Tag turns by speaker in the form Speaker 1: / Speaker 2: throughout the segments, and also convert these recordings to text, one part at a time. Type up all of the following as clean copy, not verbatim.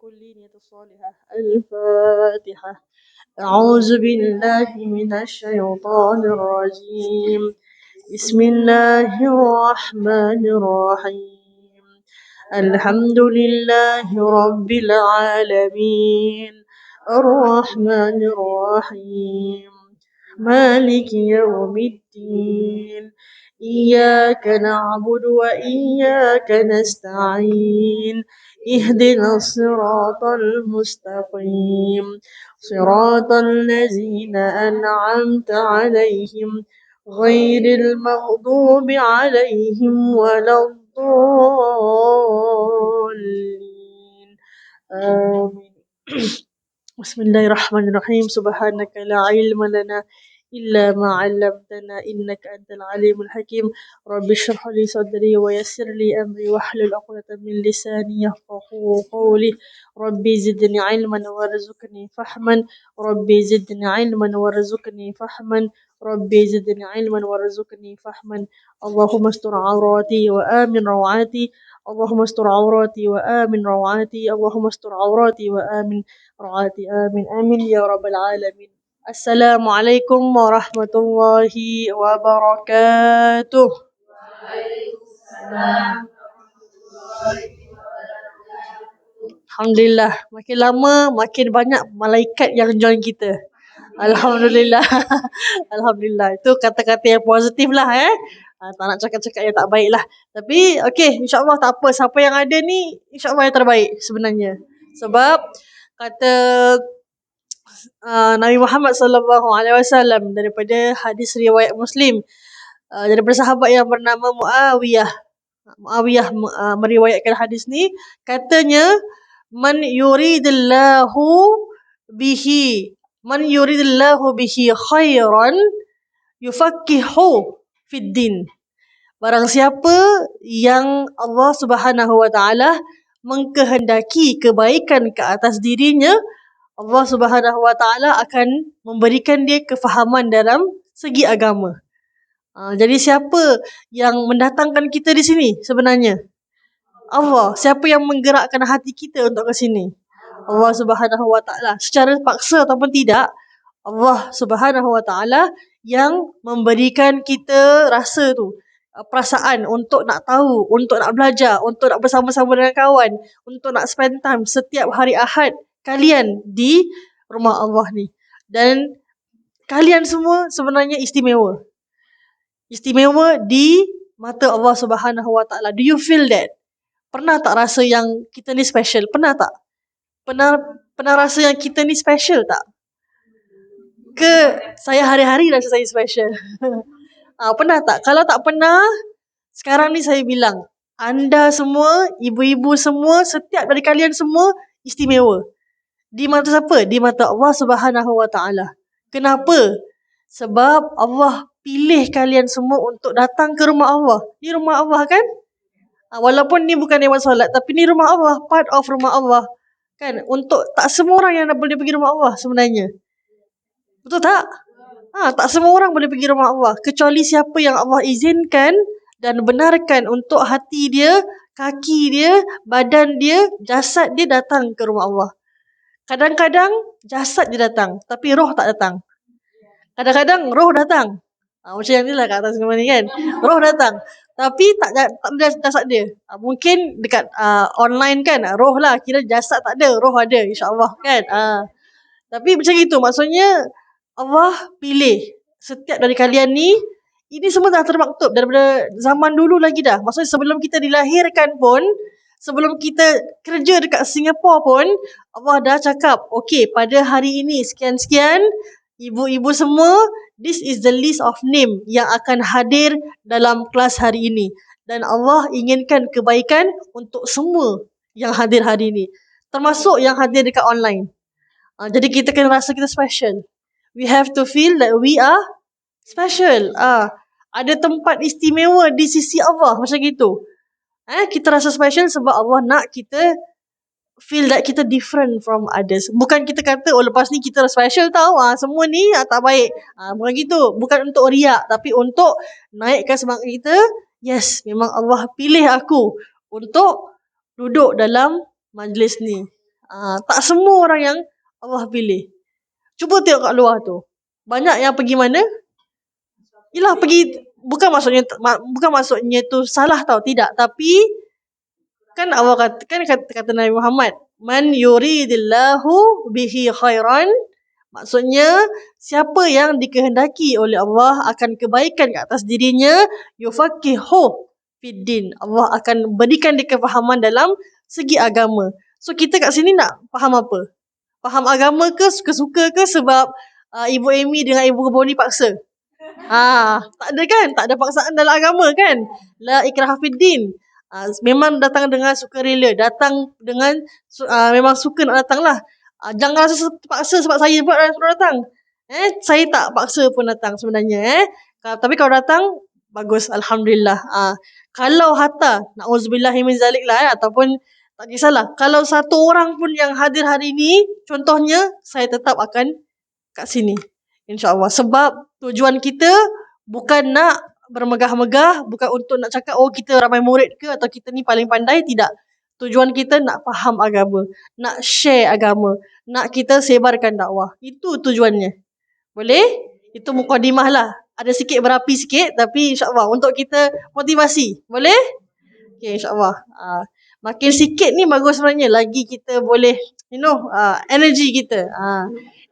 Speaker 1: كل نية صالحة. الفاتحة. أعوذ بالله من الشيطان الرجيم. بسم الله الرحمن الرحيم. الحمد لله رب العالمين الرحمن الرحيم مالك يوم الدين إياك نعبد وإياك نستعين اهدنا الصراط المستقيم صراط الذين أنعمت عليهم غير المغضوب عليهم ولا الضالين آمين. بسم الله الرحمن الرحيم. سبحانك لا علم لنا إلا ما علمتنا إنك أنت العليم الحكيم. رب اشرح لي صدري ويسر لي أمري واحلل عقدة من لساني يفقهوا قولي. ربي زدني علما وارزقني فهما. ربي زدني علما وارزقني فهما. ربي زدني علما وارزقني فهما. اللهم استر عوراتي وآمن روعاتي. اللهم استر عوراتي وآمن روعاتي. اللهم استر عوراتي وآمن روعاتي. آمين آمين يا رب العالمين. السلام عليكم ورحمة الله وبركاته. Alhamdulillah, makin lama makin banyak malaikat yang join kita. Alhamdulillah. Alhamdulillah. Itu kata-kata yang positif lah tak nak cakap-cakap yang tak baik lah. Tapi okey, insyaAllah tak apa. Siapa yang ada ni insyaAllah yang terbaik sebenarnya. Sebab kata Nabi Muhammad SAW daripada hadis riwayat Muslim, daripada sahabat yang bernama Muawiyah meriwayatkan hadis ni, katanya man yuridillahu bihi khairan yufaqihu fid din. Barang siapa yang Allah Subhanahu wa taala mengkehendaki kebaikan ke atas dirinya, Allah Subhanahu wa taala akan memberikan dia kefahaman dalam segi agama. Jadi siapa yang mendatangkan kita di sini sebenarnya? Allah. Siapa yang menggerakkan hati kita untuk ke sini? Allah Subhanahu wa taala. Secara paksa ataupun tidak, Allah Subhanahu wa taala yang memberikan kita rasa tu, perasaan untuk nak tahu, untuk nak belajar, untuk nak bersama-sama dengan kawan, untuk nak spend time setiap hari Ahad kalian di rumah Allah ni. Dan kalian semua sebenarnya istimewa. Istimewa di mata Allah Subhanahu wa taala. Do you feel that? Pernah tak rasa yang kita ni special? Pernah tak? Pernah rasa yang kita ni special tak? Ke saya hari-hari rasa saya special? Pernah tak? Kalau tak pernah, sekarang ni saya bilang, anda semua, ibu-ibu semua, setiap dari kalian semua istimewa. Di mata siapa? Di mata Allah Subhanahu wa taala. Kenapa? Sebab Allah pilih kalian semua untuk datang ke rumah Allah. Ni rumah Allah kan? Walaupun ni bukan dewan solat, tapi ni rumah Allah, part of rumah Allah. Kan? Untuk tak semua orang yang boleh pergi rumah Allah sebenarnya. Betul tak? Tak semua orang boleh pergi rumah Allah, kecuali siapa yang Allah izinkan dan benarkan untuk hati dia, kaki dia, badan dia, jasad dia datang ke rumah Allah. Kadang-kadang jasad dia datang, tapi roh tak datang. Kadang-kadang roh datang. Macam yang ni lah kat atas gambar ni kan. Roh datang, tapi tak ada jasad dia. Mungkin dekat online kan, roh lah, kira jasad tak ada, roh ada, insyaAllah kan. Tapi macam itu, maksudnya Allah pilih setiap dari kalian ni. Ini semua dah termaktub daripada zaman dulu lagi dah. Maksudnya sebelum kita dilahirkan pun, sebelum kita kerja dekat Singapura pun, Allah dah cakap, okey, pada hari ini sekian-sekian, ibu-ibu semua, this is the list of name yang akan hadir dalam kelas hari ini. Dan Allah inginkan kebaikan untuk semua yang hadir hari ini, termasuk yang hadir dekat online. Jadi kita kena rasa kita special. We have to feel that we are special. Ada tempat istimewa di sisi Allah, macam gitu. Kita rasa special sebab Allah nak kita feel that kita different from others. Bukan kita kata, lepas ni kita special tau, semua ni tak baik. Bukan gitu. Bukan untuk riak, tapi untuk naikkan semangat kita. Yes, memang Allah pilih aku untuk duduk dalam majlis ni. Tak semua orang yang Allah pilih. Cuba tengok kat luar tu. Banyak yang pergi mana? Yelah pergi, bukan maksudnya tu salah tau, tidak. Tapi kan Allah kata Nabi Muhammad, man yuridillahu bihi khairan, maksudnya siapa yang dikehendaki oleh Allah akan kebaikan ke atas dirinya, yufaqihu fiddin, Allah akan berikan dia kefahaman dalam segi agama. So kita kat sini nak faham apa? Faham agama ke, suka-suka ke sebab Ibu Amy dengan Ibu Boni paksa? Tak ada kan? Tak ada paksaan dalam agama kan? La ikraha fiddin. Memang datang dengan sukarela, datang dengan memang suka nak datang lah. Jangan rasa paksa sebab saya buat suruh datang. Saya tak paksa pun datang sebenarnya. Tapi kalau datang, bagus, Alhamdulillah. Kalau hatta, na'udzubillahi min zalik lah, ataupun tak kisahlah. Kalau satu orang pun yang hadir hari ni, contohnya, saya tetap akan kat sini. InsyaAllah. Sebab tujuan kita bukan nak bermegah-megah, bukan untuk nak cakap kita ramai murid ke atau kita ni paling pandai, tidak. Tujuan kita nak faham agama, nak share agama, nak kita sebarkan dakwah. Itu tujuannya. Boleh? Itu mukadimah lah. Ada sikit berapi sikit, tapi insyaAllah untuk kita motivasi. Boleh? Okay, insyaAllah. Makin sikit ni bagus sebenarnya. Lagi kita boleh, energy kita.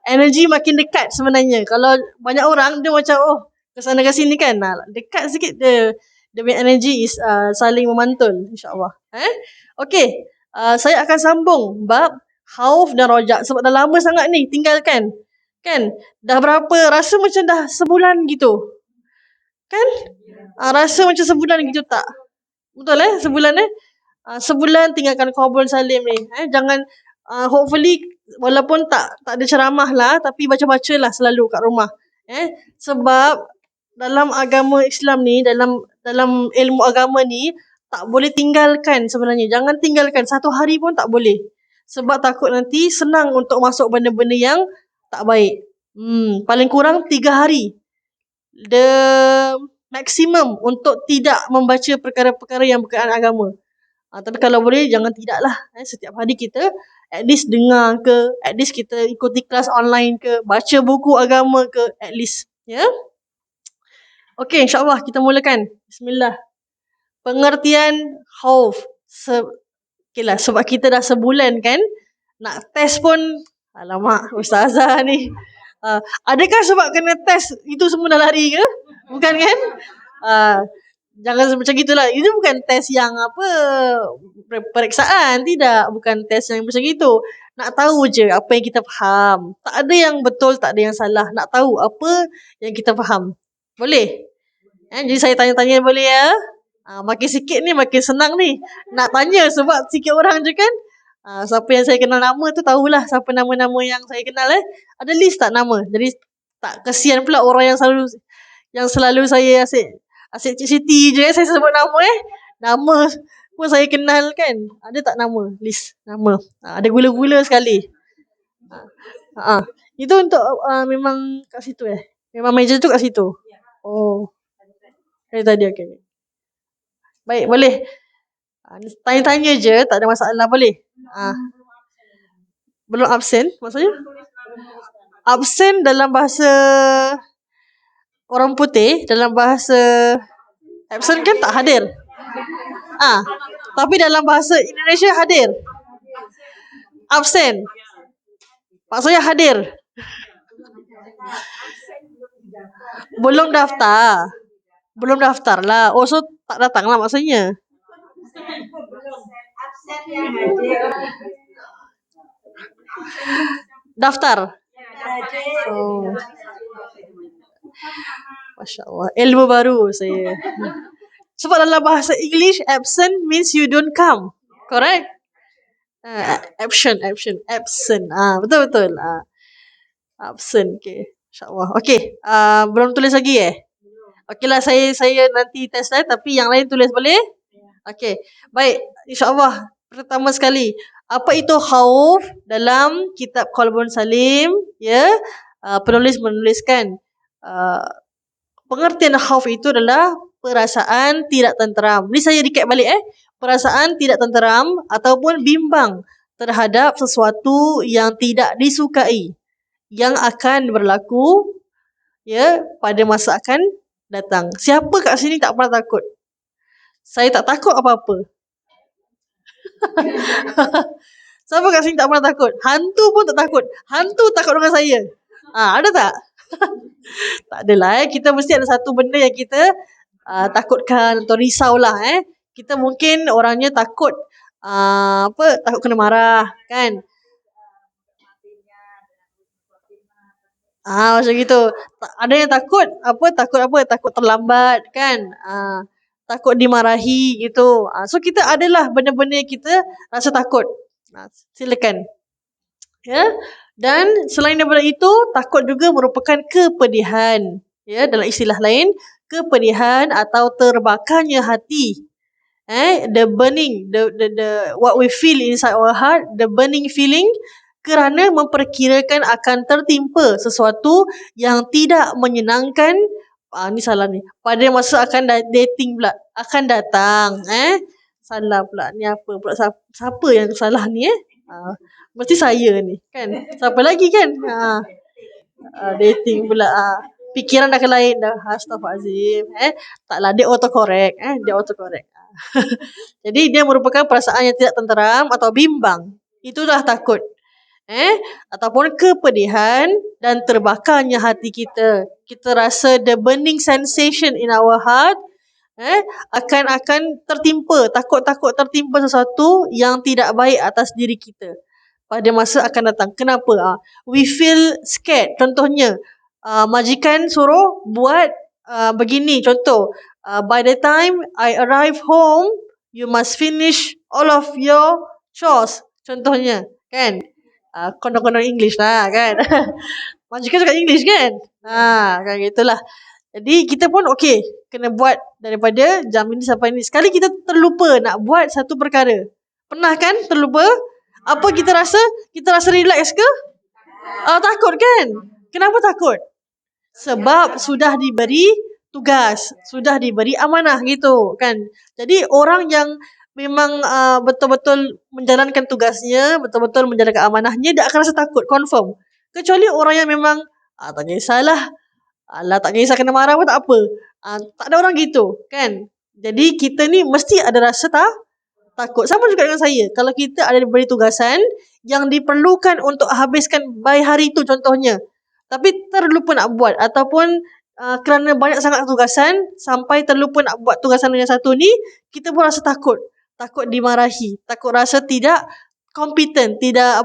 Speaker 1: Energy makin dekat sebenarnya. Kalau banyak orang, dia macam, kesana ke sini kan. Dekat sikit dia punya energy is saling memantul. InsyaAllah. Okay. Saya akan sambung bab khauf dan rojak. Sebab dah lama sangat ni tinggalkan. Kan? Dah berapa? Rasa macam dah sebulan gitu. Kan? Rasa macam sebulan gitu tak? Betul sebulan sebulan tinggalkan Qabul Salim ni. Jangan, hopefully walaupun tak ada ceramah lah, tapi baca-baca lah selalu kat rumah. Sebab dalam agama Islam ni, dalam ilmu agama ni, tak boleh tinggalkan sebenarnya. Jangan tinggalkan. Satu hari pun tak boleh. Sebab takut nanti senang untuk masuk benda-benda yang tak baik. Paling kurang 3 hari. The maximum untuk tidak membaca perkara-perkara yang berkaitan agama. Tapi kalau boleh, jangan tidak lah. Setiap hari kita at least dengar ke, at least kita ikuti kelas online ke, baca buku agama ke, at least. Ya. Okay, insyaAllah kita mulakan. Bismillah. Pengertian khauf. Okay lah, sebab kita dah sebulan kan, nak test pun, alamak, ustazah ni. Adakah sebab kena test, itu semua dah lari ke? Bukan kan? Jangan macam gitulah. Itu bukan test yang periksaan. Tidak. Bukan test yang macam gitu. Nak tahu je apa yang kita faham. Tak ada yang betul, tak ada yang salah. Nak tahu apa yang kita faham. Boleh? Jadi saya tanya-tanya boleh ya? Makin sikit ni makin senang ni. Nak tanya sebab sikit orang je kan? Siapa yang saya kenal nama tu tahulah siapa nama-nama yang saya kenal. Ada list tak nama? Jadi tak kesian pula orang yang selalu saya asyik Cik Siti je saya sebut nama Nama pun saya kenal kan. Ada tak nama? List nama. Ada gula-gula sekali. Itu untuk memang kat situ Memang meja tu kat situ. Oh. Tadi okay. Baik, boleh. Tanya-tanya je, tak ada masalah, boleh. Belum absen maksudnya? Absen dalam bahasa orang putih, dalam bahasa absen kan tak hadir. Tapi dalam bahasa Indonesia hadir. Absen. Maksudnya hadir. Belum daftar. Belum daftar lah. So tak datang lah maksudnya. Daftar. Masya Allah. Ilmu baru saya. Sebab dalam bahasa English, absent means you don't come. Correct? Absent. Betul-betul. Absent. Okay. InsyaAllah. Okay. Belum tulis lagi Okay lah, saya nanti test tapi yang lain tulis boleh? Okay. Baik. InsyaAllah. Pertama sekali, apa itu khauf dalam kitab Qalbun Salim? Penulis menuliskan pengertian khauf itu adalah perasaan tidak tenteram. Ni saya recap balik Perasaan tidak tenteram ataupun bimbang terhadap sesuatu yang tidak disukai yang akan berlaku pada masa akan datang. Siapa kat sini tak pernah takut? Saya tak takut apa-apa. Siapa kat sini tak pernah takut? Hantu pun tak takut. Hantu takut dengan saya. Ada tak? Tak adalah. Kita mesti ada satu benda yang kita takutkan atau risaulah. Kita mungkin orangnya takut takut kena marah kan. Macam gitu. Ada yang takut takut terlambat kan. Takut dimarahi gitu. So kita adalah benda-benda yang kita rasa takut. Silakan. Ya. Dan selain daripada itu, takut juga merupakan kepedihan. Ya, dalam istilah lain, kepedihan atau terbakarnya hati. The burning, the what we feel inside our heart, the burning feeling, kerana memperkirakan akan tertimpa sesuatu yang tidak menyenangkan. Ni salah ni. Pada masa akan dating pula, akan datang. Salah pula. Ni apa pula? Siapa yang salah ni? Mesti saya ni kan. Siapa lagi kan? Dating pula. Fikiran dah ke lain dah. Astaghfirullahalazim. Taklah, dia autocorrect. Dia autocorrect. Jadi dia merupakan perasaan yang tidak tenteram atau bimbang. Itulah takut. Ataupun kepedihan dan terbakarnya hati kita. Kita rasa the burning sensation in our heart akan tertimpa, takut tertimpa sesuatu yang tidak baik atas diri kita pada masa akan datang. Kenapa? We feel scared. Contohnya, majikan suruh buat begini. Contoh, by the time I arrive home, you must finish all of your chores. Contohnya, kan? Konon-konon English lah, kan? Majikan cakap English, kan? Kan gitulah. Jadi kita pun kena buat daripada jam ini sampai ni. Sekali kita terlupa nak buat satu perkara. Pernah kan terlupa? Apa kita rasa? Kita rasa relax ke? Takut kan? Kenapa takut? Sebab sudah diberi tugas, sudah diberi amanah gitu kan. Jadi orang yang memang betul-betul menjalankan tugasnya, betul-betul menjalankan amanahnya, dia akan rasa takut, confirm. Kecuali orang yang memang tak kisahlah. Alah, tak kisah kena marah pun tak apa. Tak ada orang gitu kan. Jadi kita ni mesti ada rasa takut. Sama juga dengan saya. Kalau kita ada diberi tugasan yang diperlukan untuk habiskan by hari tu contohnya, tapi terlupa nak buat, ataupun kerana banyak sangat tugasan sampai terlupa nak buat tugasan yang satu ni, kita pun rasa takut. Takut dimarahi, takut rasa tidak competent, tidak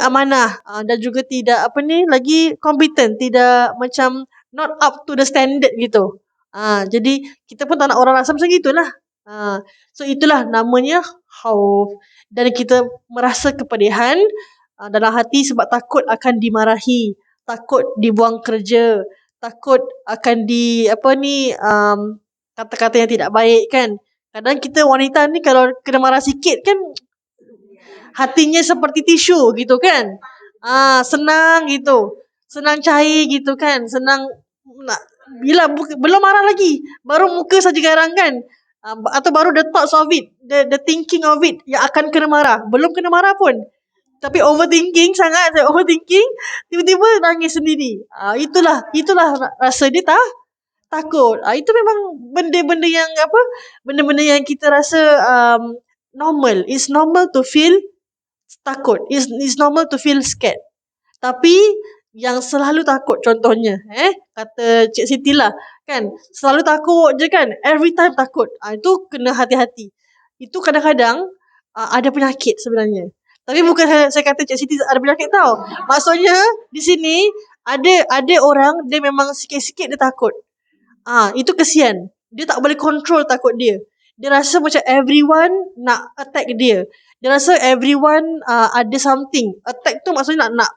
Speaker 1: amanah, dan juga tidak competent, tidak macam not up to the standard gitu. Jadi kita pun tak nak orang rasa macam gitulah. So itulah namanya khauf. Dan kita merasa kepedihan dalam hati sebab takut akan dimarahi, takut dibuang kerja, takut akan kata-kata yang tidak baik kan. Kadang kita wanita ni kalau kena marah sikit kan, hatinya seperti tisu gitu kan. Senang gitu. Senang cair gitu kan. Senang bila belum marah lagi, baru muka saja garang kan. Atau baru the thoughts of it, the thinking of it yang akan kena marah. Belum kena marah pun, tapi overthinking sangat, tiba-tiba nangis sendiri. Itulah rasa dia takut. Itu memang benda-benda yang kita rasa normal. It's normal to feel takut. It's normal to feel scared. Tapi yang selalu takut, contohnya kata Cik Siti lah kan, selalu takut je kan, every time takut, itu kena hati-hati. Itu kadang-kadang ada penyakit sebenarnya. Tapi bukan saya kata Cik Siti ada penyakit tau. Maksudnya di sini ada orang dia memang sikit-sikit dia takut. Itu kesian. Dia tak boleh control takut dia. Dia rasa macam everyone nak attack dia. Dia rasa everyone ada something. Attack tu maksudnya nak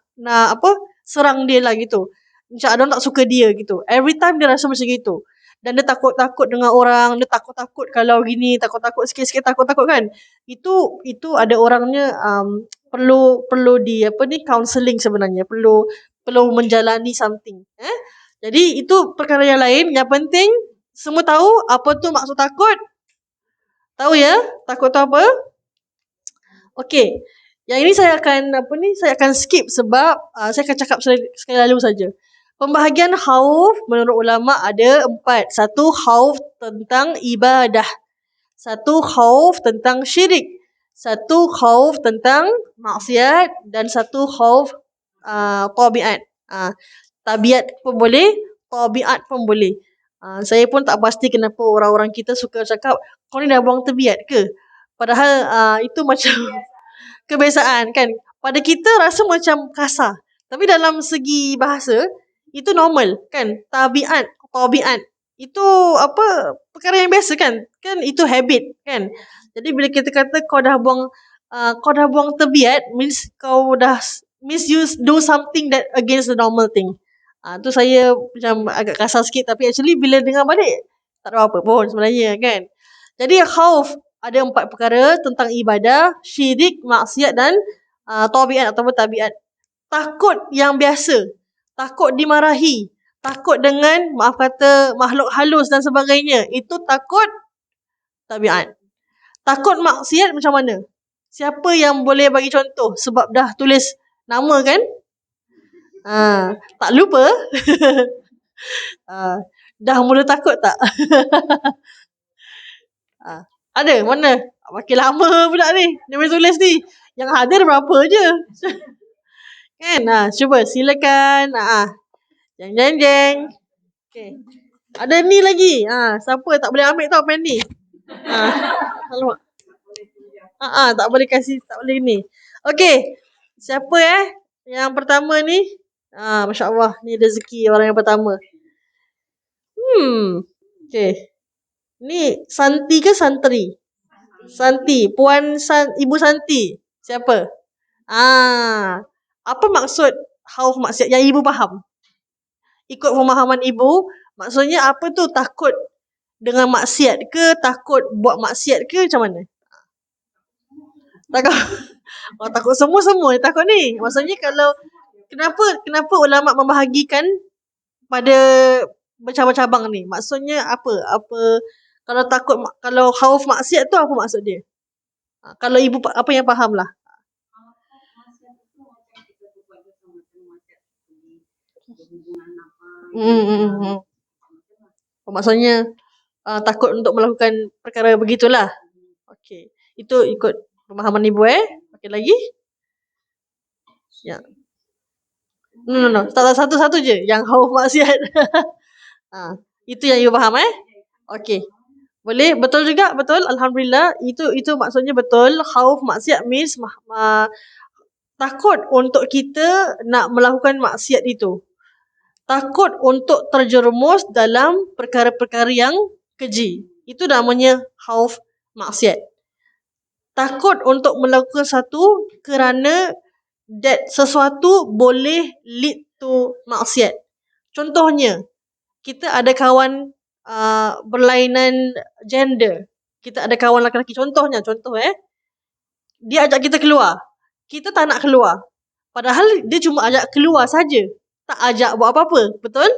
Speaker 1: serang dia lah gitu. Macam ada orang tak suka dia gitu. Every time dia rasa macam gitu. Dan dia takut-takut dengan orang. Dia takut-takut kalau gini. Takut-takut sikit-sikit takut-takut kan. Itu ada orangnya perlu di counselling sebenarnya. Perlu menjalani something. Jadi itu perkara yang lain. Yang penting semua tahu apa tu maksud takut. Tahu ya? Takut tu apa? Okey. Yang ini saya akan skip sebab saya akan cakap sekali lalu saja. Pembahagian khauf menurut ulama ada 4. Satu, khauf tentang ibadah. Satu, khauf tentang syirik. Satu, khauf tentang maksiat. Dan satu, khauf tabiat. Tabiat pun boleh, tabiat pun boleh. Saya pun tak pasti kenapa orang-orang kita suka cakap, kau ni dah buang tabiat ke? Padahal itu macam kebiasaan kan. Pada kita rasa macam kasar. Tapi dalam segi bahasa, itu normal kan. Tabiat. Itu perkara yang biasa kan. Kan itu habit kan. Jadi bila kita kata kau dah buang tabiat, means you do something that against the normal thing. Tu saya macam agak kasar sikit, tapi actually bila dengar balik tak ada apa pun sebenarnya kan. Jadi khauf ada 4 perkara tentang ibadah, syirik, maksiat dan tabiat ataupun tabiat. Takut yang biasa, takut dimarahi, takut dengan maaf kata makhluk halus dan sebagainya, itu takut tabiat. Takut maksiat macam mana? Siapa yang boleh bagi contoh? Sebab dah tulis nama kan? Tak lupa. Dah mula takut tak? Ada? Mana? Makin lama pula ni. Dia boleh tulis ni. Yang hadir berapa je? Kan? Cuba silakan. Jeng. Okay. Ada ni lagi. Siapa tak boleh ambil tau pen ni? Alamak. Tak boleh kasih, tak boleh ni. Okay. Siapa yang pertama ni? Masya Allah. Ni rezeki orang yang pertama. Okay. Ni Santi ke Santri? Santi. Ibu Santi. Siapa? Apa maksud khauf maksiat yang ibu faham? Ikut pemahaman ibu, maksudnya apa tu? Takut dengan maksiat ke? Takut buat maksiat ke? Macam mana? Takut semua takut ni. Maksudnya kalau kenapa ulama membahagikan pada bercabang-cabang ni? Maksudnya apa? Kalau khauf maksiat tu apa maksud dia? Kalau ibu apa yang faham lah. Maksudnya takut untuk melakukan perkara begitulah. Okey. Itu ikut pemahaman ibu Okey lagi? Ya. No. Tak satu-satu je yang khauf maksiat. Itu yang ibu faham Okey. Boleh? Betul juga? Betul? Alhamdulillah. Itu maksudnya betul. Khauf maksiat means takut untuk kita nak melakukan maksiat itu. Takut untuk terjerumus dalam perkara-perkara yang keji. Itu namanya khauf maksiat. Takut untuk melakukan satu kerana that sesuatu boleh lead to maksiat. Contohnya, kita ada kawan berlainan gender. Kita ada kawan lelaki. Contoh dia ajak kita keluar. Kita tak nak keluar. Padahal dia cuma ajak keluar saja. Tak ajak buat apa-apa. Betul?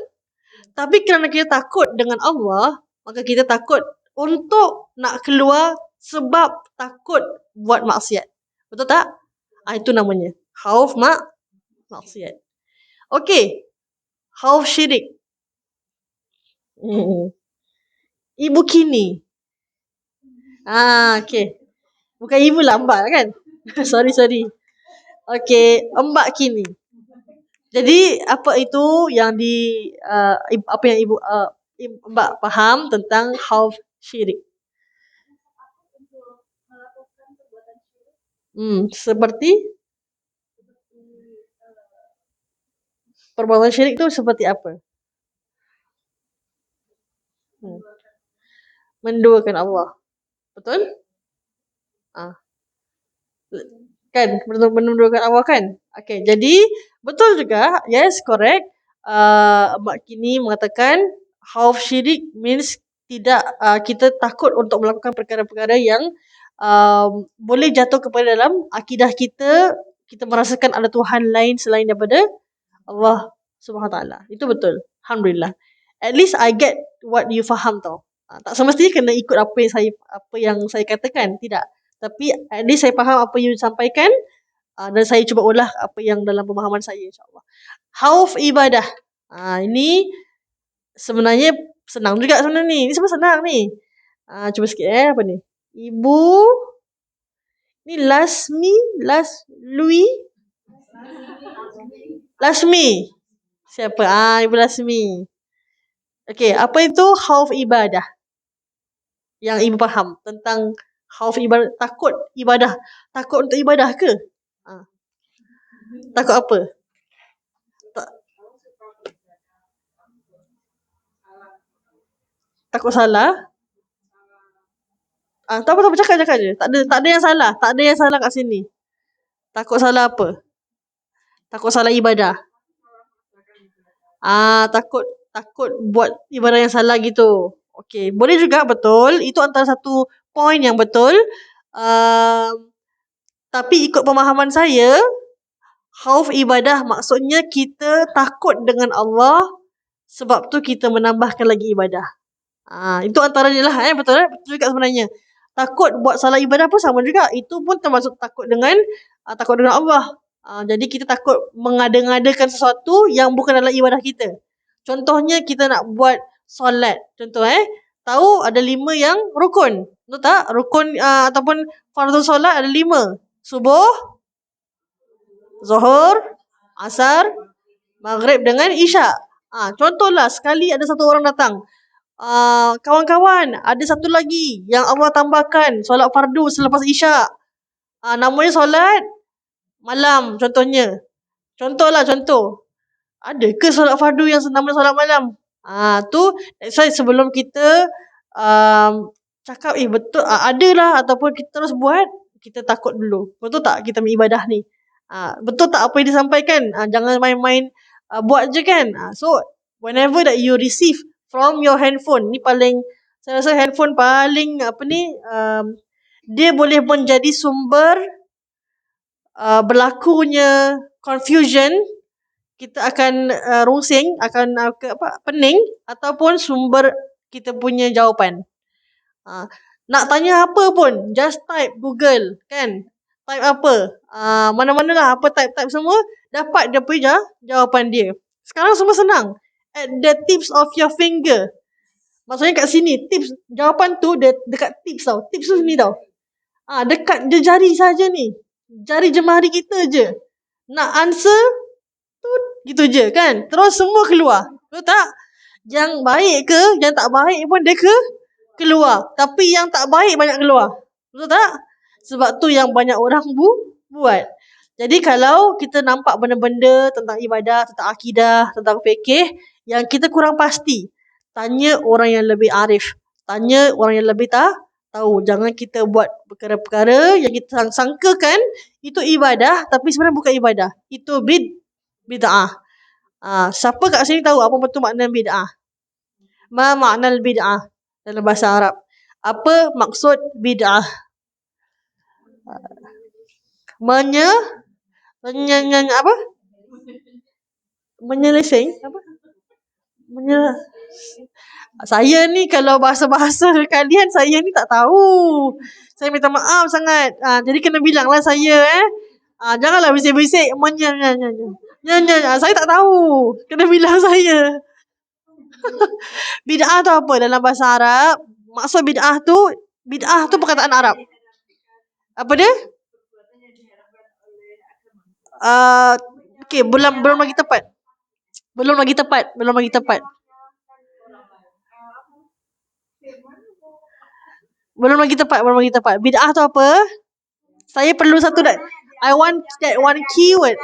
Speaker 1: Tapi kerana kita takut dengan Allah, maka kita takut untuk nak keluar sebab takut buat maksiat. Betul tak? Itu namanya khauf maksiat. Okey. Khauf syirik. Ibu kini. Okey. Bukan ibu lah, mbak kan? sorry. Okey, mbak kini. Jadi apa itu yang apa yang ibu mbak faham tentang khauf syirik? Seperti perbuatan syirik tu seperti apa? Menduakan Allah. Betul? Kan? Menduakan Allah kan? Okay, jadi betul juga. Yes, correct. Mbak Kini mengatakan khauf syirik means tidak kita takut untuk melakukan perkara-perkara yang boleh jatuh kepada dalam akidah kita. Kita merasakan ada Tuhan lain selain daripada Allah Subhanahu Taala. Itu betul. Alhamdulillah. At least I get what you faham tau. Tak semestinya kena ikut apa yang saya katakan. Tidak. Tapi at least saya faham apa yang disampaikan, dan saya cuba ulah apa yang dalam pemahaman saya, insyaAllah. Khauf ibadah. Ini sebenarnya senang juga sebenarnya ni. Ini semua senang ni. Cuba sikit apa ni? Ibu ni Lasmi. Siapa? Ibu Lasmi. Okey, apa itu khauf ibadah? Yang ibu faham tentang khauf ibadah, takut ibadah. Takut untuk ibadah ke? Takut apa? Takut salah? Tak apa, cakap je. Tak ada yang salah. Tak ada yang salah kat sini. Takut salah apa? Takut salah ibadah. Takut buat ibadah yang salah gitu. Okey, boleh juga, betul. Itu antara satu poin yang betul. Tapi ikut pemahaman saya, khauf ibadah maksudnya kita takut dengan Allah, sebab tu kita menambahkan lagi ibadah. Itu antaranya lah, betul juga sebenarnya. Takut buat salah ibadah pun sama juga. Itu pun termasuk takut dengan Allah. Jadi kita takut mengada-ngadakan sesuatu yang bukan dalam ibadah kita. Contohnya kita nak buat solat. Contoh tahu ada 5 yang rukun. Betul tak? Rukun ataupun fardu solat ada 5. Subuh, Zuhur, Asar, Maghrib dengan Isyak. Contohlah sekali ada satu orang datang. Kawan-kawan, ada satu lagi yang Allah tambahkan solat fardu selepas Isyak. Namanya solat malam contohnya. Contoh. Ada ke solat fardu yang namanya solat malam? Tu saya sebelum kita cakap betul adalah ataupun kita terus buat, kita takut dulu. Betul tak kita beribadah ni? Betul tak apa yang disampaikan? Jangan main-main buat je kan. So whenever that you receive from your handphone, ni paling, saya rasa handphone paling dia boleh menjadi sumber berlakunya confusion. Kita akan rungsing, akan pening, ataupun sumber kita punya jawapan. Nak tanya apa pun, just type Google kan. Type apa? Mana-mana lah apa type semua, dapat dia punya jawapan dia. Sekarang semua senang. At the tips of your finger. Maksudnya kat sini, tips, jawapan tu dekat tips tau. Tips tu sini tau. Dekat je jari saja ni. Jari jemari kita je. Nak answer, tu gitu je kan. Terus semua keluar. Betul tak? Yang baik ke, yang tak baik pun dia keluar. Tapi yang tak baik banyak keluar. Betul tak? Sebab tu yang banyak orang buat. Jadi kalau kita nampak benda-benda tentang ibadah, tentang akidah, tentang fikih yang kita kurang pasti, tanya orang yang lebih arif. Tanya orang yang lebih tahu. Jangan kita buat perkara-perkara yang kita sangkakan itu ibadah, tapi sebenarnya bukan ibadah. Itu bid'ah. Siapa kat sini tahu apa betul makna bid'ah? Ma makna bid'ah dalam bahasa Arab? Apa maksud bid'ah? Apa? Menyeleseng? Apa? Saya ni kalau bahasa-bahasa kalian, saya ni tak tahu. Saya minta maaf sangat. Jadi kena bilanglah saya janganlah bisik-bisik. Saya tak tahu. Kena bilang saya. Bid'ah tu apa dalam bahasa Arab? Maksud bid'ah tu perkataan Arab. Apa dia? Okey, belum lagi tepat. Belum lagi tepat. Belum lagi tepat. Bid'ah tu apa? Saya perlu satu I want that one keyword.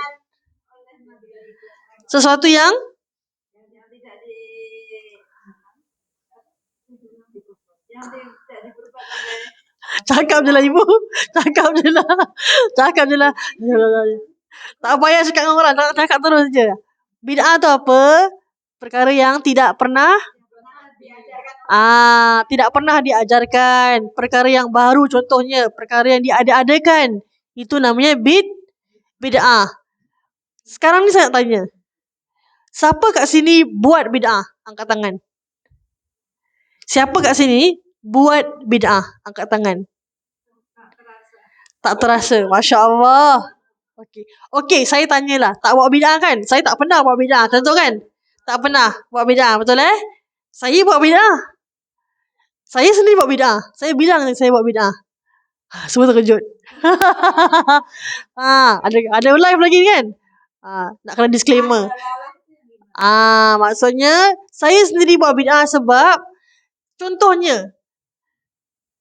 Speaker 1: Sesuatu yang cakap je lah ibu. Cakap je lah. Tak payah cakap dengan orang. Cakap terus je. Bid'ah tu apa? Perkara yang tidak pernah diajarkan. Perkara yang baru, contohnya perkara yang diada-adakan. Itu namanya bid'ah. Sekarang ni saya nak tanya, siapa kat sini buat bid'ah? Angkat tangan. Siapa kat sini buat bid'ah? Angkat tangan. Tak terasa. Masya Allah. Okey, saya tanyalah. Tak buat bid'ah kan? Saya tak pernah buat bid'ah. Contoh kan? Tak pernah buat bid'ah. Betul Saya buat bid'ah. Saya sendiri buat bid'ah. Saya bilang saya buat bid'ah. Semua terkejut. Ada live lagi kan? Nak kena disclaimer. Maksudnya saya sendiri buat bid'ah sebab contohnya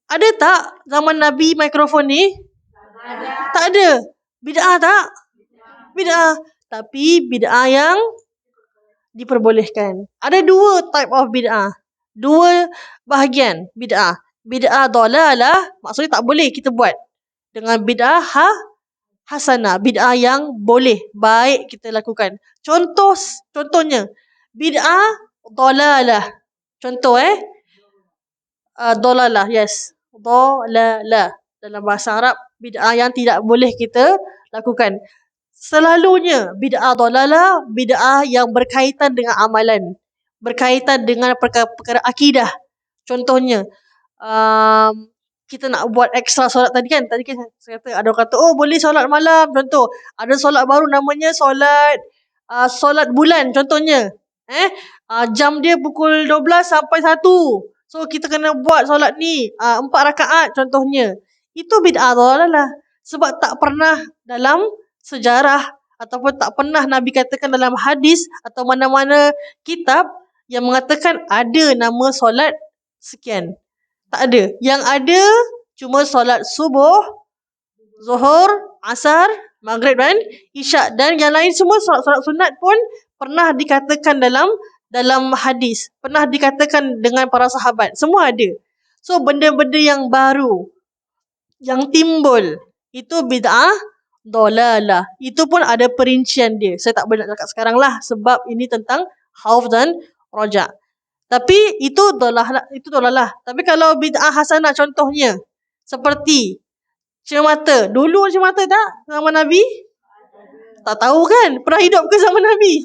Speaker 1: ada tak zaman Nabi mikrofon ni? Tak ada. Bid'ah tak? Bid'ah. Tapi bid'ah yang diperbolehkan. Ada dua type of bid'ah. Dua bahagian bid'ah. Bid'ah dalalah, maksudnya tak boleh kita buat. Dengan bid'ah hasanah, bid'ah yang boleh, baik kita lakukan. Contohnya, bid'ah dalalah. Contoh dalalah, yes. Dalalah. Dalam bahasa Arab, bid'ah yang tidak boleh kita lakukan. Selalunya bid'ah dalalah, bid'ah yang berkaitan dengan amalan, berkaitan dengan perkara-perkara akidah. Contohnya, kita nak buat extra solat tadi kan. Tadi kan saya kata, ada orang kata, oh boleh solat malam. Contoh, ada solat baru namanya solat bulan contohnya. Jam dia pukul 12 sampai 1. So kita kena buat solat ni 4 rakaat contohnya. Itu bid'ah dalalah. Sebab tak pernah dalam sejarah ataupun tak pernah Nabi katakan dalam hadis atau mana-mana kitab yang mengatakan ada nama solat sekian. Tak ada. Yang ada cuma solat subuh, zuhur, asar, maghrib dan isyak. Dan yang lain semua solat-solat sunat pun pernah dikatakan dalam hadis. Pernah dikatakan dengan para sahabat. Semua ada. So benda-benda yang baru yang timbul itu bid'ah dalalah. Itu pun ada perincian dia. Saya tak boleh nak cakap sekarang lah sebab ini tentang khauf dan raja'. Tapi itu dalalah. Tapi kalau bid'ah hasanah contohnya seperti cermata. Dulu cermata tak zaman Nabi? Tak tahu kan? Pernah hidup ke zaman Nabi?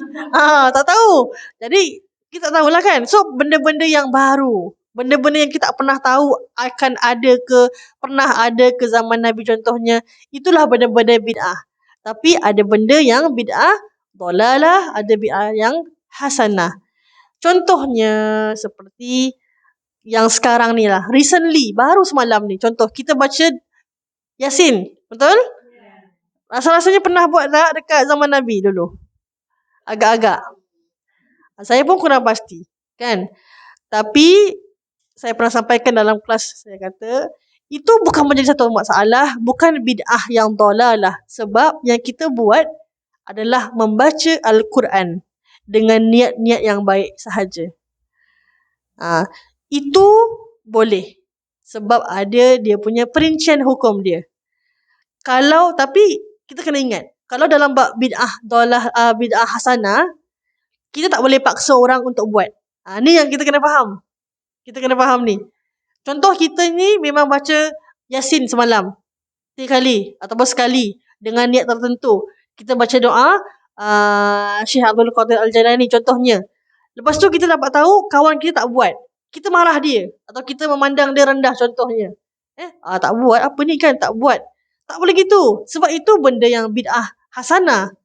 Speaker 1: Tak tahu. Jadi kita tak tahulah kan. So benda-benda yang baru, benda-benda yang kita tak pernah tahu akan ada ke, pernah ada ke zaman Nabi contohnya, itulah benda-benda bid'ah. Tapi ada benda yang bid'ah dalalah, ada bid'ah yang hasanah. Contohnya seperti yang sekarang ni lah. Recently, baru semalam ni. Contoh, kita baca Yasin. Betul? Rasa-rasanya pernah buat tak dekat zaman Nabi dulu? Agak-agak. Saya pun kurang pasti. Kan? Tapi, saya pernah sampaikan dalam kelas, saya kata, itu bukan menjadi satu masalah. Bukan bid'ah yang dalalah. Sebab yang kita buat adalah membaca Al-Quran dengan niat-niat yang baik sahaja. Itu boleh. Sebab ada dia punya perincian hukum dia. Tapi kita kena ingat, kalau dalam bab bid'ah hasanah, kita tak boleh paksa orang untuk buat. Ni yang kita kena faham. Kita kena faham ni. Contoh kita ni memang baca Yasin semalam 3 kali ataupun sekali dengan niat tertentu. Kita baca doa Syekh Abdul Qadir Al-Jailani contohnya. Lepas tu kita dapat tahu kawan kita tak buat. Kita marah dia atau kita memandang dia rendah contohnya. Tak buat apa ni kan, tak buat. Tak boleh gitu. Sebab itu benda yang bid'ah hasanah.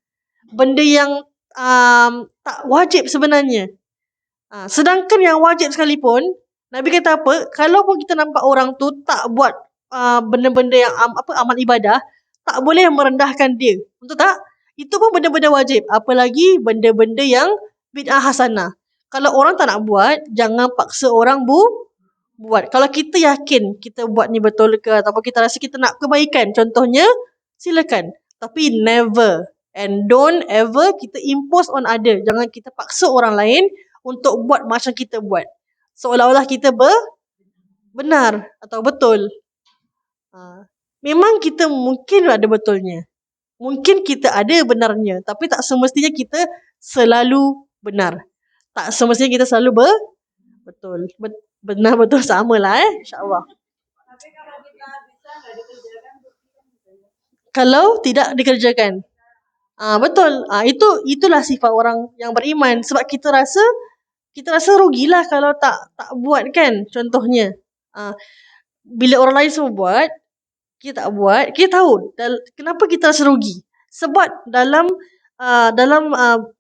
Speaker 1: Benda yang tak wajib sebenarnya. Sedangkan yang wajib sekalipun, Nabi kata apa? Kalau pun kita nampak orang tu tak buat benda-benda yang amal ibadah, tak boleh merendahkan dia. Betul tak? Itu pun benda-benda wajib. Apalagi benda-benda yang bid'ah hasanah. Kalau orang tak nak buat, jangan paksa orang buat. Kalau kita yakin kita buat ni betul ke, ataupun kita rasa kita nak kebaikan, contohnya, silakan. Tapi never and don't ever kita impose on other. Jangan kita paksa orang lain untuk buat macam kita buat. Seolah-olah kita benar atau betul. Memang kita mungkin ada betulnya. Mungkin kita ada benarnya. Tapi tak semestinya kita selalu benar. Tak semestinya kita selalu betul. Benar betul sama lah insya-Allah. Tapi kalau kita bisa enggak dikerjakan, kalau tidak dikerjakan. Betul. Itulah sifat orang yang beriman. Sebab kita rasa rugilah kalau tak buat kan contohnya. Bila orang lain semua buat, kita tak buat, kita tahu kenapa kita rasa rugi. Sebab dalam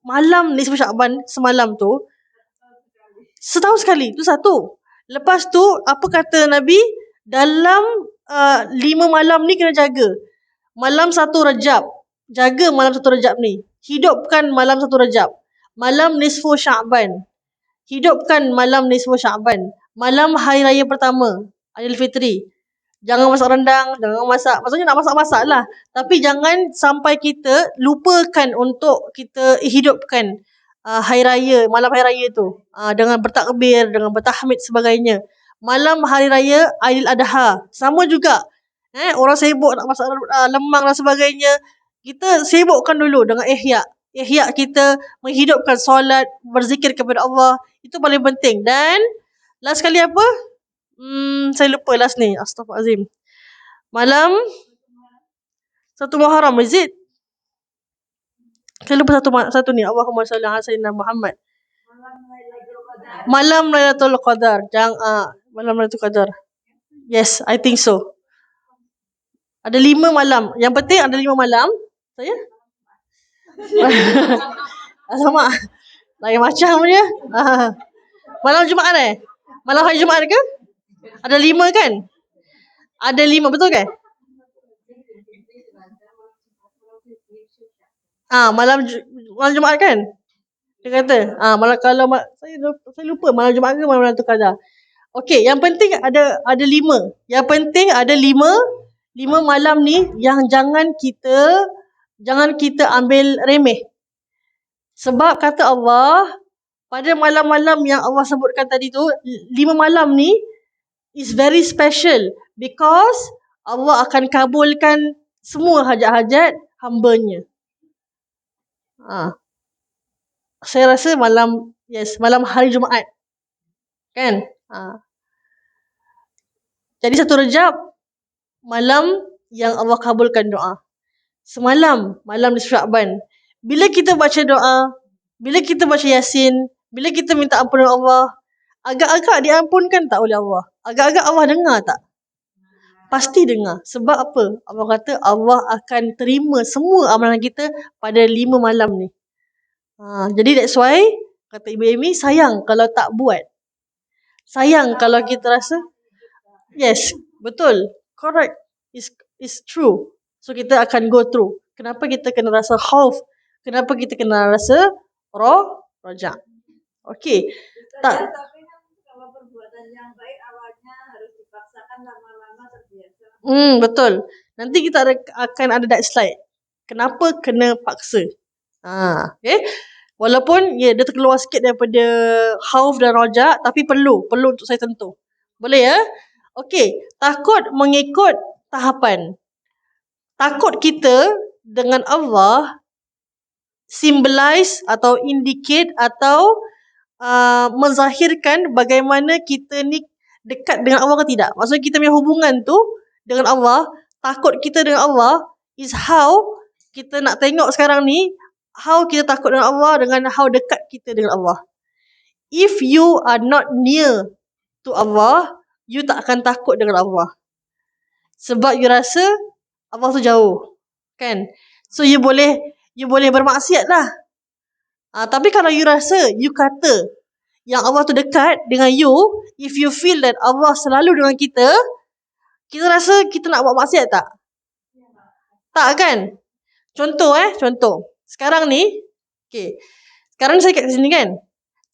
Speaker 1: malam nisfu Sya'ban semalam tu, setahun sekali, tu satu. Lepas tu, apa kata Nabi? Dalam 5 malam ni kena jaga. Malam 1 Rajab. Jaga malam 1 Rajab ni. Hidupkan malam 1 Rajab. Malam nisfu Sya'ban. Hidupkan malam nisfu Sya'ban. Malam hari raya pertama, Aidilfitri. Jangan masak rendang, jangan masak. Maksudnya nak masak-masak lah. Tapi jangan sampai kita lupakan untuk kita hidupkan hari raya, malam hari raya tu. Dengan bertakbir, dengan bertahmid sebagainya. Malam hari raya Aidil Adha. Sama juga. Orang sibuk nak masak lemang dan sebagainya. Kita sibukkan dulu dengan ihya. Ihya kita menghidupkan solat, berzikir kepada Allah. Itu paling penting. Dan last sekali apa? Saya lupa last ni. Astaghfirullahalazim. Malam 1 Muharram, is it? Saya lupa satu ni. Allahumma salli ala sayyidina Muhammad. Malam Lailatul Qadar. Malam Lailatul Qadar. Yes, I think so. Ada 5 malam. Yang penting ada 5 malam. Saya? Sama. Lain macam je. Malam Jumaat Malam hari Jumaat ke? Ada 5 kan? Ada 5, betul kan? Malam Jumaat kan? Dia kata, malam saya lupa malam Jumaat ke malam Lailatul Qadar. Okey, yang penting ada 5. Yang penting ada 5 malam ni yang jangan kita ambil remeh. Sebab kata Allah, pada malam-malam yang Allah sebutkan tadi tu, 5 malam ni is very special because Allah akan kabulkan semua hajat-hajat hamba-Nya. Saya rasa malam hari Jumaat. Kan? Jadi 1 Rajab, malam yang Allah kabulkan doa. Semalam, malam nisfu Sya'ban. Bila kita baca doa, bila kita baca Yasin, bila kita minta ampunan Allah, agak-agak diampunkan tak oleh Allah? Agak-agak Allah dengar tak? Pasti dengar. Sebab apa? Allah kata Allah akan terima semua amalan kita pada 5 malam ni. Jadi that's why, kata Ibu Amy, sayang kalau tak buat. Sayang kalau kita rasa, yes, betul, correct, is true. So kita akan go through. Kenapa kita kena rasa khauf? Kenapa kita kena rasa rojak? Okey. Tak.
Speaker 2: Tapi kan kalau perbuatan yang baik awalnya harus dipaksakan, lama-lama terbiasa.
Speaker 1: Betul. Nanti kita akan ada that slide. Kenapa kena paksa? Okay. Walaupun dia terkeluar sikit daripada khauf dan rojak, tapi perlu untuk saya tentu. Boleh ya? Okey. Takut mengikut tahapan. Takut kita dengan Allah symbolize atau indicate atau menzahirkan bagaimana kita ni dekat dengan Allah ke tidak. Maksudnya kita punya hubungan tu dengan Allah, takut kita dengan Allah is how kita nak tengok sekarang ni, how kita takut dengan Allah dengan how dekat kita dengan Allah. If you are not near to Allah, you tak akan takut dengan Allah. Sebab you rasa Allah tu jauh. Kan? So you boleh bermaksiat lah. Tapi kalau you rasa, you kata yang Allah tu dekat dengan you, if you feel that Allah selalu dengan kita rasa kita nak buat maksiat tak? Tak kan? Contoh. Sekarang ni, okay. Sekarang saya kat sini kan?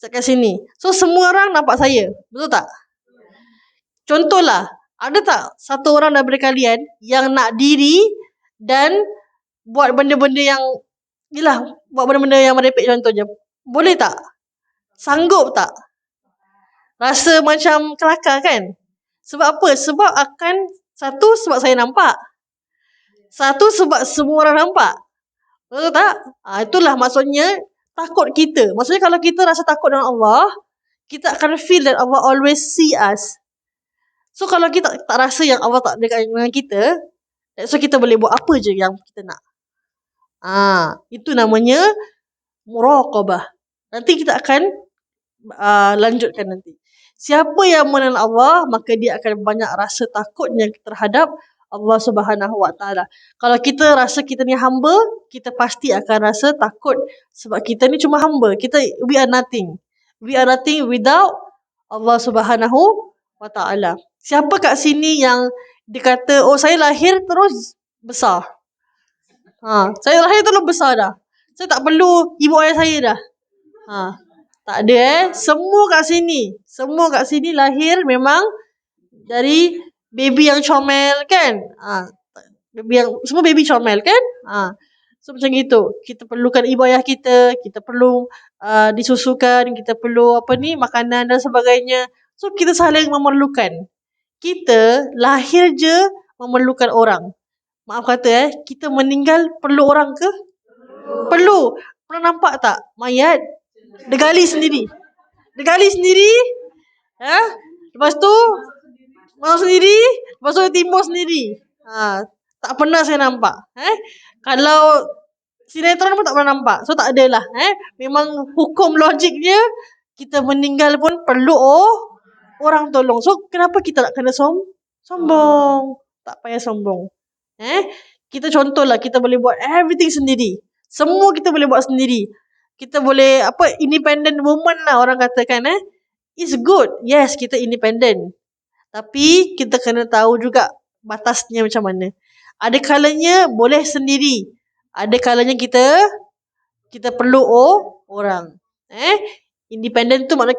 Speaker 1: Saya kat sini. So semua orang nampak saya. Betul tak? Contohlah, ada tak satu orang daripada kalian yang nak diri dan buat benda-benda yang buat benda-benda yang merepek contohnya. Boleh tak? Sanggup tak? Rasa macam kelakar kan? Sebab apa? Sebab sebab saya nampak. Satu, sebab semua orang nampak. Betul tak? Itulah maksudnya takut kita. Maksudnya kalau kita rasa takut dengan Allah, kita akan feel that Allah always see us. So kalau kita tak rasa yang Allah tak dekat dengan kita, so kita boleh buat apa je yang kita nak. Itu namanya muraqabah. Nanti kita akan lanjutkan nanti. Siapa yang mengenal Allah, maka dia akan banyak rasa takutnya terhadap Allah Subhanahu Wa Taala. Kalau kita rasa kita ni hamba, kita pasti akan rasa takut sebab kita ni cuma hamba. We are nothing. We are nothing without Allah Subhanahu Wa Taala. Siapa kat sini yang dia kata, oh saya lahir terus besar. Saya lahir terus besar dah. Saya tak perlu ibu ayah saya dah. Tak ada Semua kat sini lahir memang dari baby yang comel kan. Semua baby comel kan. So macam gitu. Kita perlukan ibu ayah kita. Kita perlu disusukan. Kita perlu makanan dan sebagainya. So kita saling memerlukan. Kita lahir je memerlukan orang. Maaf kata kita meninggal perlu orang ke? Perlu. Pernah nampak tak mayat dia gali sendiri? Lepas tu masuk sendiri, lepas tu timbul sendiri. Tak pernah saya nampak. Kalau sinetron pun tak pernah nampak. So tak adalah. Memang hukum logiknya kita meninggal pun perlu orang tolong. So kenapa kita nak kena sombong? Tak payah sombong. Kita contohlah, kita boleh buat everything sendiri. Semua kita boleh buat sendiri. Kita boleh independent woman lah orang katakan. It's good. Yes, kita independent. Tapi kita kena tahu juga batasnya macam mana. Ada kalanya boleh sendiri. Ada kalanya kita perlu orang. Independent tu maknanya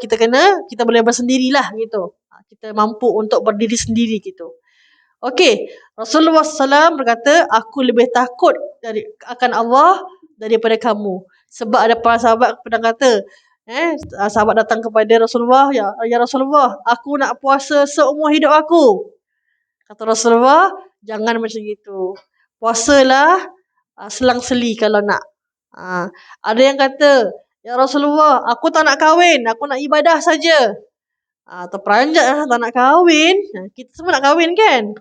Speaker 1: kita boleh bersendirilah gitu. Kita mampu untuk berdiri sendiri gitu. Okey, Rasulullah SAW berkata, aku lebih takut akan Allah daripada kamu. Sebab ada para sahabat pernah kata, sahabat datang kepada Rasulullah, ya Rasulullah, aku nak puasa seumur hidup aku. Kata Rasulullah, jangan macam itu. Puasalah selang-seli kalau nak. Ada yang kata, ya Rasulullah, aku tak nak kahwin, aku nak ibadah saja. Terperanjat lah, tak nak kahwin. Kita semua nak kahwin kan?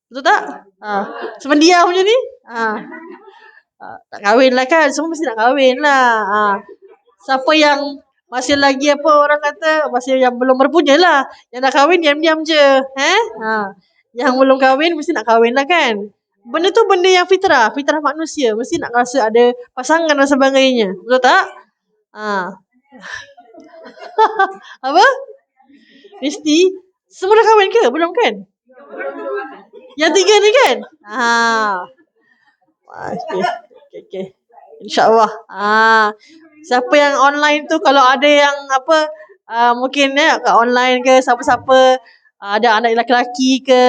Speaker 1: Betul tak? Semendiam macam ni? Tak kahwin lah kan? Semua mesti nak kahwin lah. Siapa yang masih lagi orang kata, masih yang belum berpunya lah. Yang nak kahwin diam-diam je. Yang belum kahwin mesti nak kahwin lah kan? Benda tu benda yang fitrah manusia. Mesti nak rasa ada pasangan dan sebagainya. Betul tak? Apa? Mesti. Semua dah kahwin ke? Belum kan? Yang 3 ni kan? Okay. InsyaAllah. Siapa yang online tu, kalau ada yang mungkin kat online ke, siapa-siapa, ada anak lelaki ke,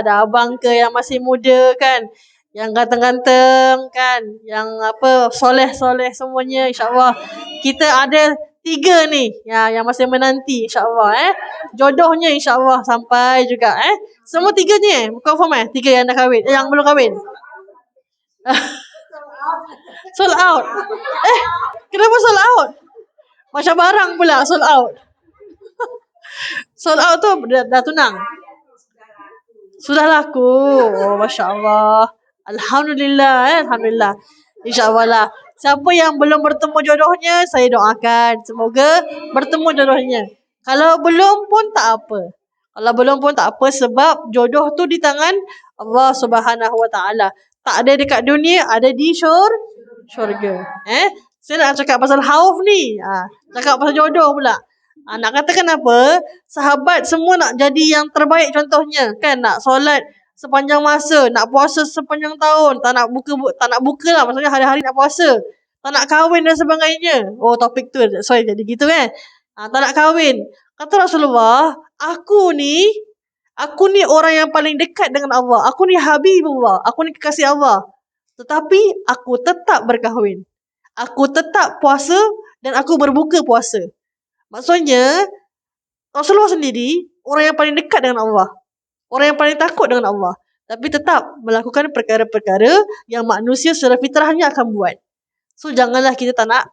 Speaker 1: ada abang ke yang masih muda kan, yang ganteng-ganteng kan, yang soleh-soleh semuanya, insyaAllah. Kita ada 3 ni yang masih menanti, insyaAllah. Jodohnya insyaAllah sampai juga. Semua 3 ni confirm 3 yang dah kahwin, yang belum kahwin. Sold out. Kenapa sold out? Macam barang pula sold out. Sold out tu dah tunang. Sudah laku. Oh, Masya Allah. Alhamdulillah. Alhamdulillah. InsyaAllah lah. Siapa yang belum bertemu jodohnya, saya doakan semoga bertemu jodohnya. Kalau belum pun tak apa. Sebab jodoh tu di tangan Allah Subhanahu Wa Taala. Tak ada dekat dunia, ada di syurga. Saya nak cakap pasal hauf ni. Cakap pasal jodoh pula. Nak katakan apa? Sahabat semua nak jadi yang terbaik contohnya. Kan? Nak solat sepanjang masa. Nak puasa sepanjang tahun. Tak nak buka lah. Maksudnya hari-hari nak puasa. Tak nak kahwin dan sebagainya. Oh, topik tu. Sorry, jadi gitu kan? Tak nak kahwin. Kata Rasulullah, aku ni orang yang paling dekat dengan Allah. Aku ni Habibullah. Aku ni kekasih Allah. Tetapi aku tetap berkahwin. Aku tetap puasa dan aku berbuka puasa. Maksudnya, Rasulullah sendiri orang yang paling dekat dengan Allah. Orang yang paling takut dengan Allah. Tapi tetap melakukan perkara-perkara yang manusia secara fitrahnya akan buat. So, janganlah kita tak nak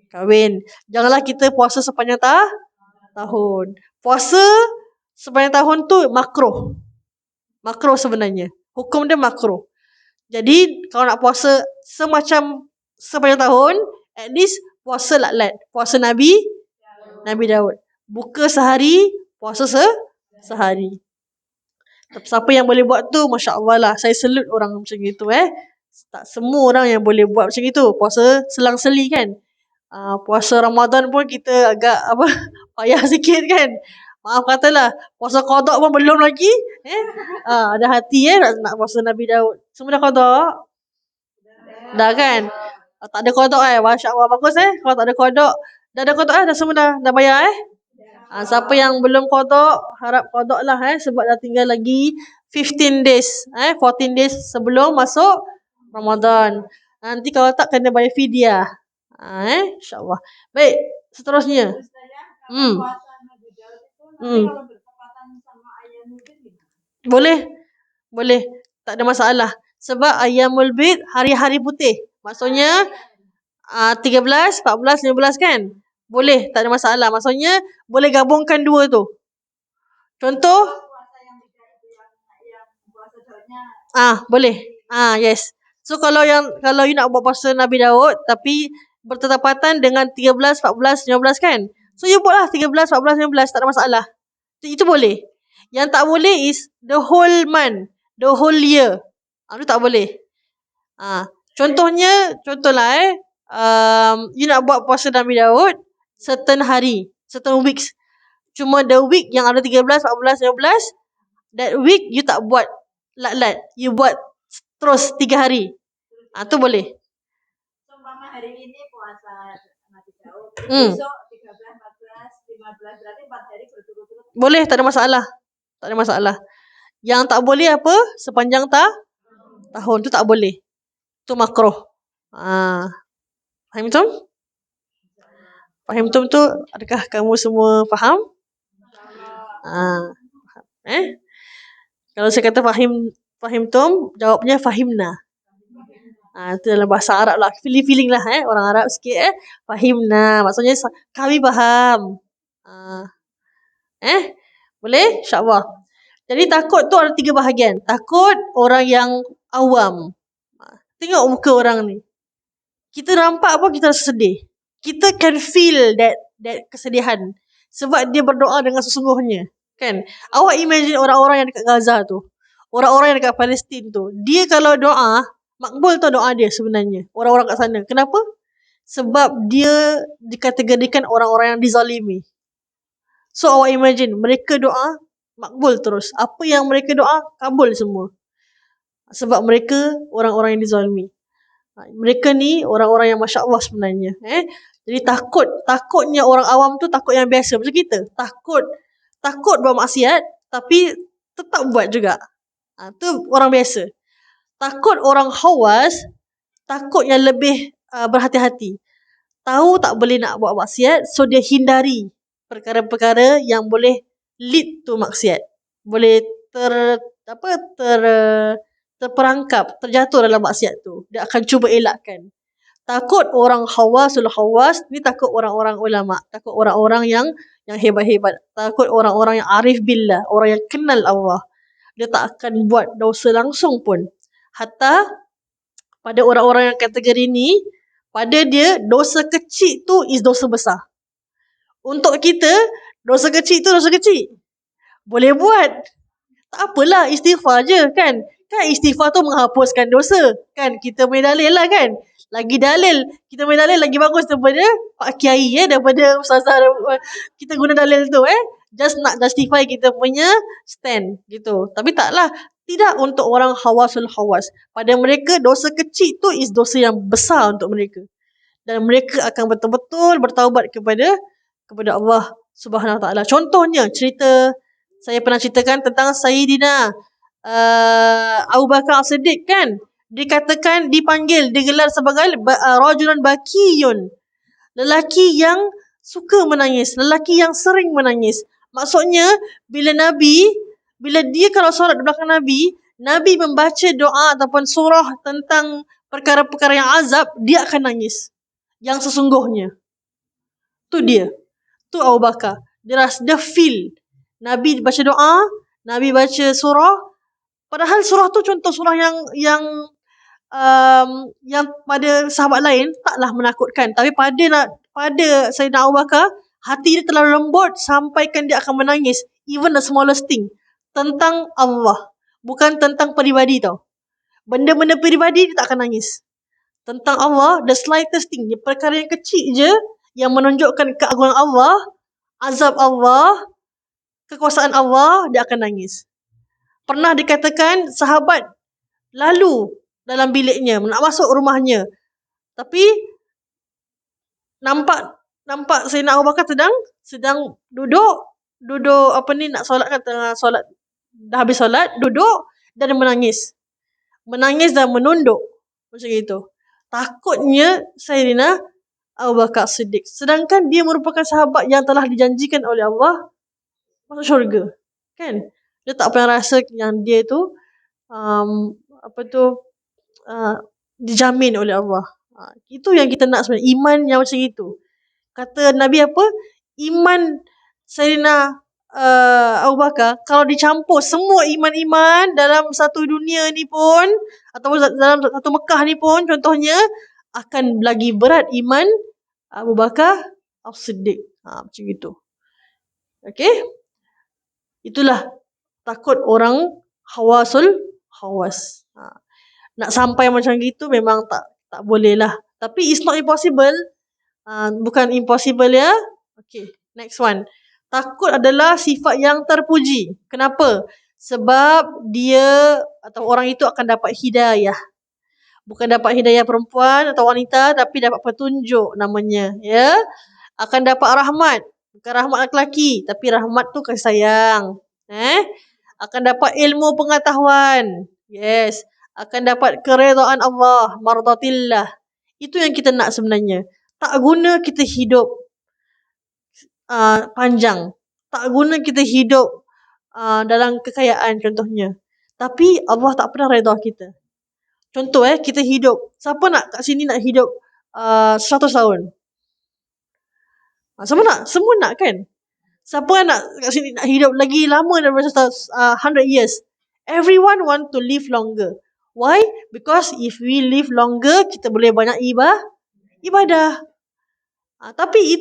Speaker 1: kahwin. Janganlah kita puasa sepanjang tahun. Puasa sepanjang tahun tu makruh. Makruh sebenarnya. Hukum dia makruh. Jadi kalau nak puasa sepanjang tahun, at least puasa laklat. Puasa Nabi Daud. Buka sehari, puasa sehari. Tapi siapa yang boleh buat tu, Masya Allah lah. Saya salute orang macam itu Tak semua orang yang boleh buat macam itu. Puasa selang-seli kan. Puasa Ramadan pun kita agak payah sikit kan. Maaf katalah. Puasa qada pun belum lagi. Ada hati nak puasa Nabi Daud. Semua dah qada? Dah kan? Tak ada qada Masya Allah bagus Kalau tak ada qada. Dah ada qada dah semua dah bayar siapa yang belum qada, harap qada lah sebab dah tinggal lagi 15 days 14 days sebelum masuk Ramadan. Nanti kalau tak kena bayar fidyah. InsyaAllah. Baik, seterusnya. Boleh. Tak ada masalah. Sebab Ayyamul Bid hari-hari putih. Maksudnya 13, 14, 15 kan? Boleh, tak ada masalah. Maksudnya boleh gabungkan dua tu. Contoh? Boleh. Yes. So kalau you nak buat puasa Nabi Daud tapi bertepatan dengan 13, 14, 15 kan? So you buatlah 13, 14, 15, tak ada masalah. Itu boleh. Yang tak boleh is the whole month, the whole year. Itu tak boleh. Contohlah you nak buat puasa Nabi Daud certain hari, certain weeks. Cuma the week yang ada 13, 14, 15, that week you tak buat lat-lat. You buat terus 3 hari. Tu boleh.
Speaker 2: Seumpama hari ini puasa Nabi Daud. Besok 13, 14, 15 berarti 4 hari berturut-turut.
Speaker 1: Boleh, tak ada masalah. Tak ada masalah. Yang tak boleh apa? Sepanjang tahun tu tak boleh. Tu makruh. Faham tu? Faham tu adakah kamu semua faham? Kalau saya kata fahim tum, jawabnya fahimna. Itu dalam bahasa Arab lah. Feeling lah orang Arab sikit fahimna. Maksudnya kami faham. Boleh? InsyaAllah. Jadi takut tu ada 3 bahagian. Takut orang yang awam. Tengok muka orang ni. Kita nampak pun kita rasa sedih. Kita can feel that kesedihan. Sebab dia berdoa dengan sesungguhnya. Kan? Awak imagine orang-orang yang dekat Gaza tu. Orang-orang yang dekat Palestin tu. Dia kalau doa, makbul tu doa dia sebenarnya. Orang-orang kat sana. Kenapa? Sebab dia dikategorikan orang-orang yang dizalimi. So awak imagine, mereka doa, makbul terus. Apa yang mereka doa, kabul semua. Sebab mereka orang-orang yang dizalimi. Mereka ni orang-orang yang Masya Allah sebenarnya. Jadi takutnya orang awam tu takut yang biasa. Macam kita. Takut buat maksiat, tapi tetap buat juga. Tu orang biasa. Takut orang khawas, takut yang lebih berhati-hati. Tahu tak boleh nak buat maksiat, so dia hindari perkara-perkara yang boleh lead to maksiat. Boleh terperangkap, terjatuh dalam maksiat tu. Dia akan cuba elakkan. Takut orang khawasul khawas, ni takut orang-orang ulama, takut orang-orang yang hebat-hebat, takut orang-orang yang arif billah, orang yang kenal Allah. Dia tak akan buat dosa langsung pun. Hatta pada orang-orang yang kategori ni, pada dia dosa kecil tu is dosa besar. Untuk kita, dosa kecil tu dosa kecil. Boleh buat. Tak apalah, istighfar je kan. Kan istighfar tu menghapuskan dosa. Kan kita main dalil lah kan. Lagi dalil. Kita main dalil lagi bagus daripada Pak Kiai daripada Ustazah. Kita guna dalil tu Just nak justify kita punya stand gitu. Tapi taklah. Tidak untuk orang khawasul khawas. Pada mereka dosa kecil tu is dosa yang besar untuk mereka. Dan mereka akan betul-betul bertaubat kepada Allah Subhanahu Wa Taala. Contohnya cerita saya pernah ceritakan tentang Sayyidina Abu Bakar As-Siddiq kan. Dikatakan dipanggil, digelar sebagai rajulan bakiyun. Lelaki yang suka menangis, lelaki yang sering menangis. Maksudnya bila dia kalau solat di belakang Nabi membaca doa ataupun surah tentang perkara-perkara yang azab, dia akan nangis. Yang sesungguhnya. Tu dia. Tu Abu Bakar. Dia feel. Nabi baca doa, Nabi baca surah. Padahal surah tu contoh surah yang pada sahabat lain taklah menakutkan. Tapi pada Sayyidina Abu Bakar, hati dia terlalu lembut sampaikan dia akan menangis. Even the smallest thing. tentang Allah. Bukan tentang peribadi tau. Benda-benda peribadi dia tak akan nangis. Tentang Allah, the slightest thing, perkara yang kecil je yang menunjukkan keagungan Allah, azab Allah, kekuasaan Allah, dia akan nangis. Pernah dikatakan sahabat lalu dalam biliknya, nak masuk rumahnya. Tapi nampak Sayyidina Abu Bakar sedang duduk nak solat kan, tengah solat, dah habis solat, duduk dan menangis dan menunduk macam itu. Takutnya Sayyidina Abu Bakar Siddiq, sedangkan dia merupakan sahabat yang telah dijanjikan oleh Allah masuk syurga, kan? Dia tak pernah rasa yang dia tu dijamin oleh Allah. Itu yang kita nak sebenarnya, iman yang macam itu. Kata Nabi apa? Iman Sayyidina Abu Bakar, kalau dicampur semua iman-iman dalam satu dunia ni pun, atau dalam satu Mekah ni pun contohnya, akan lagi berat iman Abu Bakar As-Siddiq. Macam itu. Okay? Itulah takut orang hawas. Nak sampai macam gitu memang tak boleh lah. Tapi it's not impossible. Bukan impossible ya. Okay, next one. Takut adalah sifat yang terpuji. Kenapa? Sebab dia atau orang itu akan dapat hidayah. Bukan dapat hidayah perempuan atau wanita, tapi dapat petunjuk namanya, ya. Akan dapat rahmat. Bukan rahmat lelaki, tapi rahmat tu kasih sayang. Akan dapat ilmu pengetahuan. Yes. Akan dapat keredaan Allah, mardatillah. Itu yang kita nak sebenarnya. Tak guna kita hidup panjang. Tak guna kita hidup dalam kekayaan contohnya. Tapi Allah tak pernah redha kita. Contoh kita hidup. Siapa nak kat sini nak hidup 100 tahun? Siapa nak? Semua nak kan? Siapa nak kat sini nak hidup lagi lama daripada 100 years? Everyone want to live longer. Why? Because if we live longer, kita boleh banyak ibadah. Tapi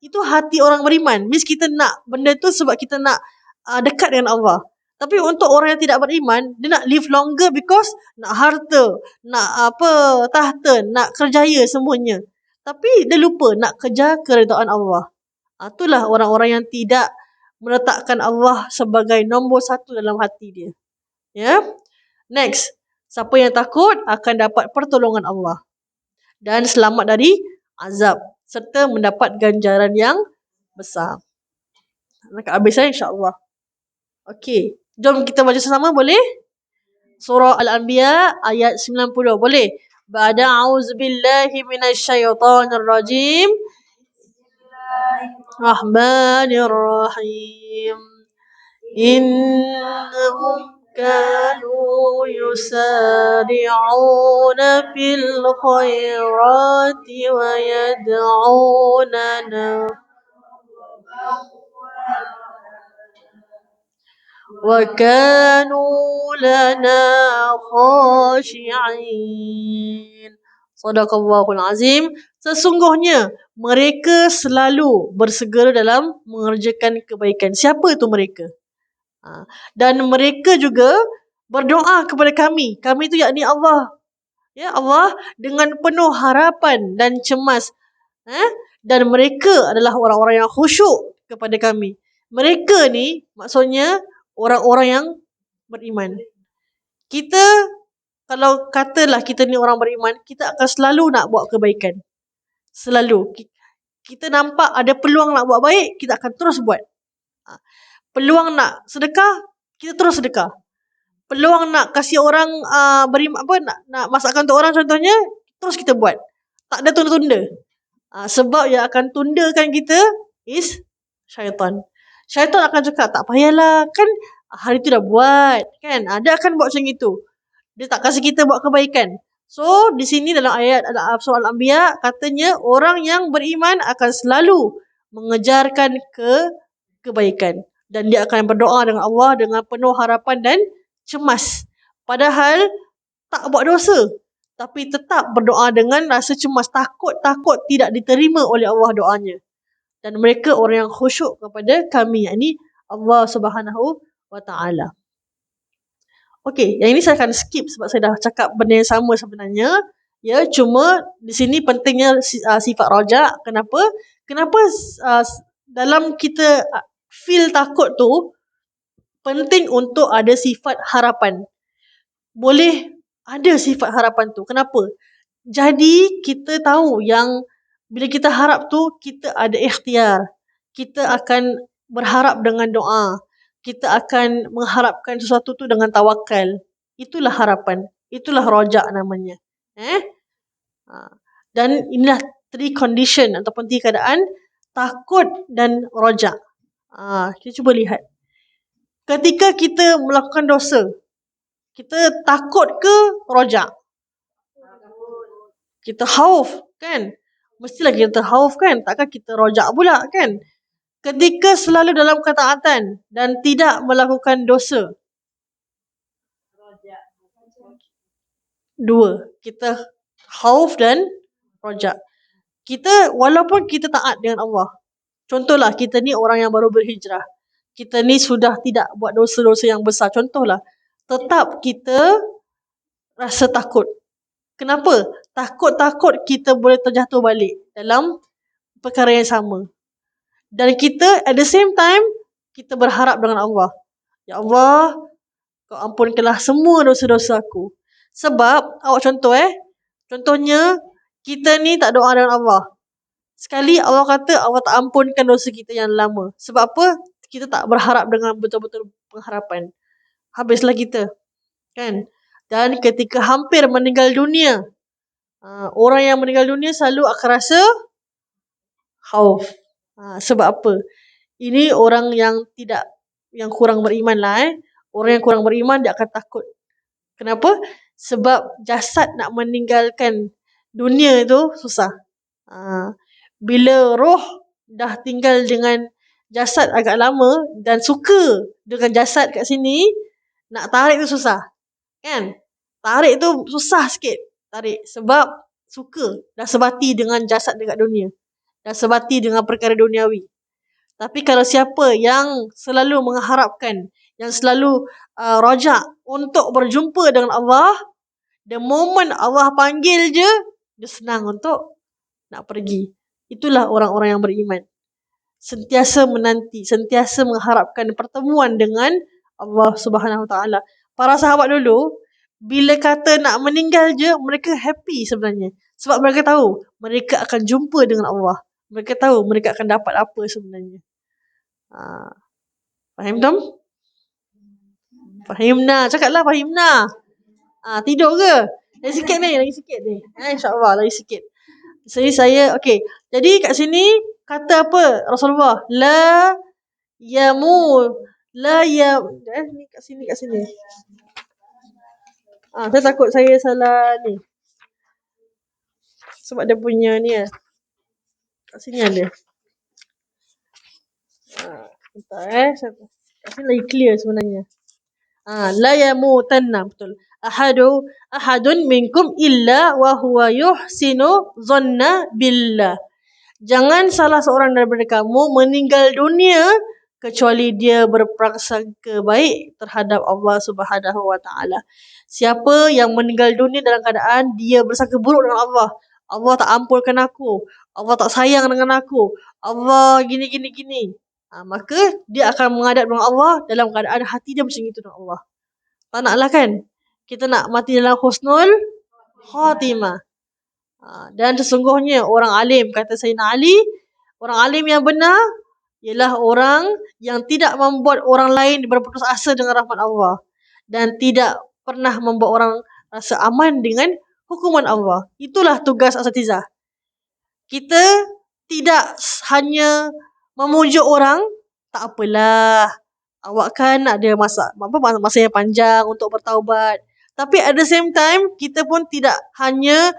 Speaker 1: itu hati orang beriman. Means kita nak benda tu sebab kita nak dekat dengan Allah. Tapi untuk orang yang tidak beriman, dia nak live longer because nak harta, nak tahta, nak kerjaya semuanya. Tapi dia lupa nak kejar keredaan Allah. Itulah orang-orang yang tidak meletakkan Allah sebagai nombor satu dalam hati dia. Ya. Next, siapa yang takut akan dapat pertolongan Allah dan selamat dari azab serta mendapat ganjaran yang besar. Nak habis insya-Allah. Okey, jom kita baca sama boleh? Surah Al-Anbiya ayat 90 boleh? Ba'da a'udzubillahi minasyaitonir rajim. Rahmanirrahim. Innahum كانوا يسارعون في الخيرات ويدعوننا وكانوا لنا خاشعين. Sadaqallahul Azim. Sesungguhnya mereka selalu bersegera dalam mengerjakan kebaikan. Siapa itu mereka? Dan mereka juga berdoa kepada kami. Kami itu yakni Allah. Ya Allah, dengan penuh harapan dan cemas. Dan mereka adalah orang-orang yang khusyuk kepada kami. Mereka ni maksudnya orang-orang yang beriman. Kita, kalau katalah kita ni orang beriman, kita akan selalu nak buat kebaikan. Selalu. Kita nampak ada peluang nak buat baik, kita akan terus buat. Peluang nak sedekah, kita terus sedekah. Peluang nak kasih orang nak masakkan untuk orang contohnya, terus kita buat. Tak ada tunda-tunda. Sebab yang akan tundakan kita is syaitan. Syaitan akan cakap, tak payahlah, kan hari tu dah buat, kan? Dia akan buat macam itu. Dia tak kasih kita buat kebaikan. So, di sini dalam ayat surah Al-Anbiya katanya orang yang beriman akan selalu mengejarkan kebaikan. Dan dia akan berdoa dengan Allah dengan penuh harapan dan cemas. Padahal tak buat dosa. Tapi tetap berdoa dengan rasa cemas. Takut tidak diterima oleh Allah doanya. Dan mereka orang yang khusyuk kepada kami. Ini Allah Subhanahu wa ta'ala. Okey, yang ini saya akan skip sebab saya dah cakap benda yang sama sebenarnya. Ya, cuma di sini pentingnya sifat rojak. Kenapa? Kenapa dalam kita feel takut tu penting untuk ada sifat harapan. Boleh ada sifat harapan tu. Kenapa? Jadi kita tahu yang bila kita harap tu kita ada ikhtiar. Kita akan berharap dengan doa. Kita akan mengharapkan sesuatu tu dengan tawakal. Itulah harapan. Itulah rojak namanya. Dan inilah 3 condition ataupun 3 keadaan takut dan rojak. Kita cuba lihat. Ketika kita melakukan dosa, kita takut ke rojak? Kita khauf kan? Mestilah kita khauf kan? Takkan kita rojak pula kan? Ketika selalu dalam ketaatan dan tidak melakukan dosa. 2. Kita khauf dan rojak. Kita walaupun kita taat dengan Allah. Contohlah kita ni orang yang baru berhijrah. Kita ni sudah tidak buat dosa-dosa yang besar. Contohlah. Tetap kita rasa takut. Kenapa? Takut-takut kita boleh terjatuh balik dalam perkara yang sama. Dan kita at the same time, kita berharap dengan Allah. Ya Allah, Kau ampunkanlah semua dosa-dosa aku. Sebab, awak contohnya, kita ni tak doa dengan Allah. Sekali Allah kata Allah tak ampunkan dosa kita yang lama. Sebab apa? Kita tak berharap dengan betul-betul pengharapan. Habislah kita. Kan? Dan ketika hampir meninggal dunia, orang yang meninggal dunia selalu akan rasa khauf. Sebab apa? Ini orang yang kurang beriman lah. Orang yang kurang beriman dia akan takut. Kenapa? Sebab jasad nak meninggalkan dunia itu susah. Bila roh dah tinggal dengan jasad agak lama dan suka dengan jasad kat sini, nak tarik tu susah. Kan? Tarik tu susah sikit. Tarik. Sebab suka. Dah sebati dengan jasad dekat dunia. Dah sebati dengan perkara duniawi. Tapi kalau siapa yang selalu mengharapkan, yang selalu rojak untuk berjumpa dengan Allah, the moment Allah panggil je, dia senang untuk nak pergi. Itulah orang-orang yang beriman. Sentiasa menanti, sentiasa mengharapkan pertemuan dengan Allah Subhanahu Wa Taala. Para sahabat dulu, bila kata nak meninggal je, mereka happy sebenarnya. Sebab mereka tahu, mereka akan jumpa dengan Allah. Mereka tahu, mereka akan dapat apa sebenarnya. Faham tak? Fahimna. Cakaplah fahimna. Tidur ke? Lagi sikit ni. InsyaAllah lagi sikit. Jadi okey. Jadi kat sini, kata apa Rasulullah? La ni kat sini. Saya takut saya salah ni. Sebab dia punya ni kat sini ada. Bentar kat sini lagi clear sebenarnya. La yamutanna, betul. Ahadun minkum illa wa huwa yuhsinu dhanna billah. Jangan salah seorang daripada kamu meninggal dunia kecuali dia berprasangka baik terhadap Allah Subhanahu Wa Taala. Siapa yang meninggal dunia dalam keadaan dia bersangka buruk dengan Allah, Allah tak ampunkan aku, Allah tak sayang dengan aku, Allah gini. Maka dia akan menghadap dengan Allah dalam keadaan hati dia macam itu dengan Allah. Tak naklah kan? Kita nak mati dalam husnul khatimah. Dan sesungguhnya orang alim, kata Sayyidina Ali, orang alim yang benar ialah orang yang tidak membuat orang lain berputus asa dengan rahmat Allah. Dan tidak pernah membuat orang rasa aman dengan hukuman Allah. Itulah tugas asatizah. Kita tidak hanya memujuk orang, tak apalah, awak kan ada masa yang panjang untuk bertaubat. Tapi at the same time, kita pun tidak hanya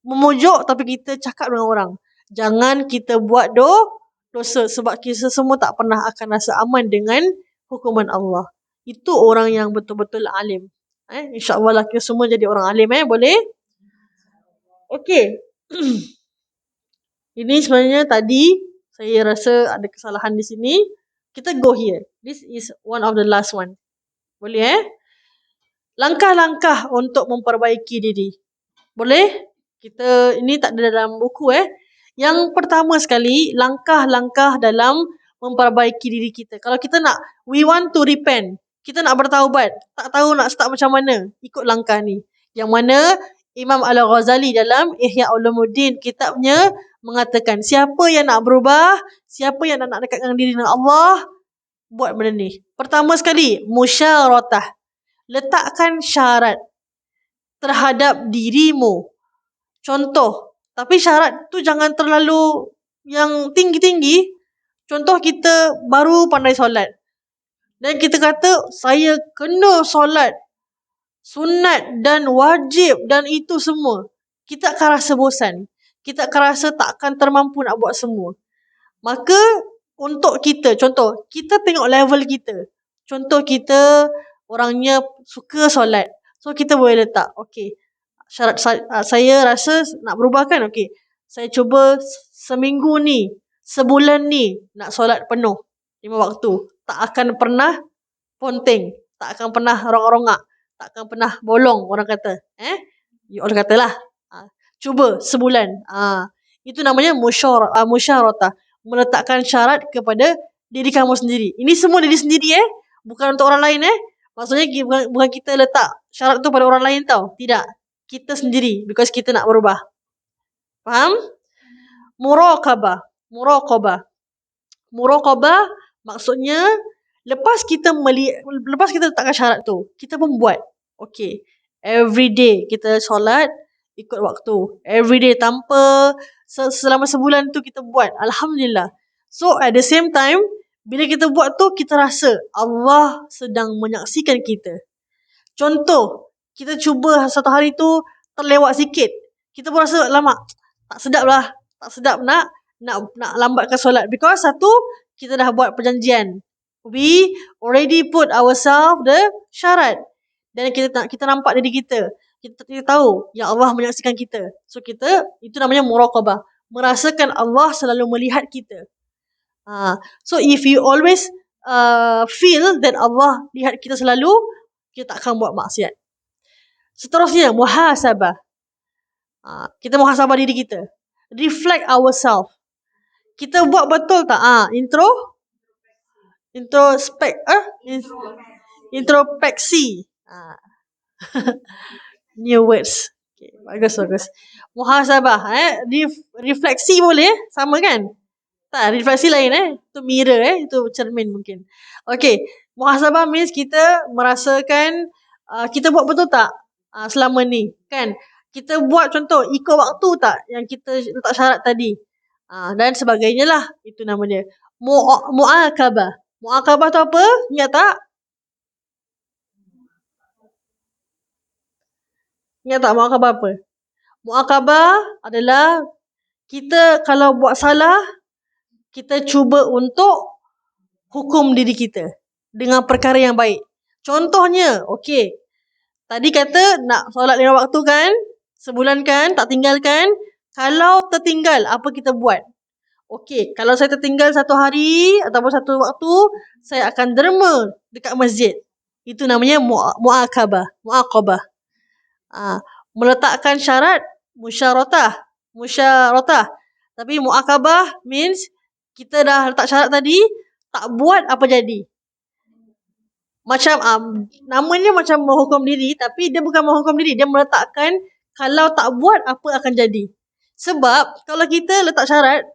Speaker 1: memujuk, tapi kita cakap dengan orang. Jangan kita buat dosa sebab kita semua tak pernah akan rasa aman dengan hukuman Allah. Itu orang yang betul-betul alim. InsyaAllah kita semua jadi orang alim. Boleh? Okey. Ini sebenarnya tadi saya rasa ada kesalahan di sini. Kita go here. This is one of the last one. Boleh langkah-langkah untuk memperbaiki diri. Boleh? Kita ini tak ada dalam buku Yang pertama sekali, langkah-langkah dalam memperbaiki diri kita. Kalau kita nak, we want to repent, kita nak bertaubat, tak tahu nak start macam mana, ikut langkah ni. Yang mana Imam Al-Ghazali dalam Ihya Ulumuddin kitabnya mengatakan, siapa yang nak berubah, siapa yang nak dekatkan diri dengan Allah, buat benda ni. Pertama sekali, musyaratah. Letakkan syarat terhadap dirimu. Contoh, tapi syarat tu jangan terlalu yang tinggi-tinggi. Contoh, kita baru pandai solat dan kita kata, saya kena solat sunat dan wajib dan itu semua. Kita akan rasa bosan. Kita akan rasa tak akan termampu nak buat semua. Maka untuk kita, contoh, kita tengok level kita. Contoh, kita orangnya suka solat. So kita boleh letak, okay, syarat saya rasa nak berubah kan, okay, saya cuba seminggu ni, sebulan ni nak solat penuh 5 waktu. Tak akan pernah ponteng, tak akan pernah rongak-rongak, tak akan pernah bolong, orang kata. Orang katalah. Cuba sebulan. Itu namanya musyaratah. Meletakkan syarat kepada diri kamu sendiri. Ini semua diri sendiri bukan untuk orang lain Maksudnya bukan kita letak syarat tu pada orang lain tau. Tidak. Kita sendiri, because kita nak berubah. Faham? Muraqabah maksudnya lepas kita letakkan syarat tu, kita pun buat. Okay, every day kita solat ikut waktu. Every day tanpa selama sebulan tu kita buat. Alhamdulillah. So at the same time, bila kita buat tu, kita rasa Allah sedang menyaksikan kita. Contoh, kita cuba satu hari tu terlewat sikit, kita pun rasa lama, tak sedap nak lambatkan solat. Because satu, kita dah buat perjanjian. We already put ourselves the syarat. Dan kita nampak diri kita. Kita tahu yang Allah menyaksikan kita. So itu namanya muraqabah. Merasakan Allah selalu melihat kita. So if you always feel that Allah lihat kita selalu, kita tak akan buat maksiat. Seterusnya, muhasabah. Kita muhasabah diri kita. Reflect ourselves. Kita buat betul tak? Introspeksi. New words. Okay, bagus. Muhasabah. Refleksi boleh? Sama kan? Tak, refleksi lain Itu mirror Itu cermin mungkin. Okay. Muhasabah means kita merasakan kita buat betul tak selama ni, kan? Kita buat contoh ikut waktu tak yang kita letak syarat tadi, dan sebagainya lah. Itu nama dia mu'aqabah. Mu'aqabah tu apa? Ingat tak? Mu'aqabah apa? Mu'aqabah adalah kita kalau buat salah, kita cuba untuk hukum diri kita dengan perkara yang baik. Contohnya, okay, tadi kata nak solat 5 waktu kan, sebulan kan, tak tinggalkan. Kalau tertinggal, apa kita buat? Okay, kalau saya tertinggal 1 hari ataupun 1 waktu, saya akan derma dekat masjid. Itu namanya mu'aqabah. Meletakkan syarat, musyaratah. Tapi mu'aqabah means kita dah letak syarat tadi, tak buat apa jadi. Macam namanya macam menghukum diri, tapi dia bukan menghukum diri, dia meletakkan kalau tak buat apa akan jadi. Sebab kalau kita letak syarat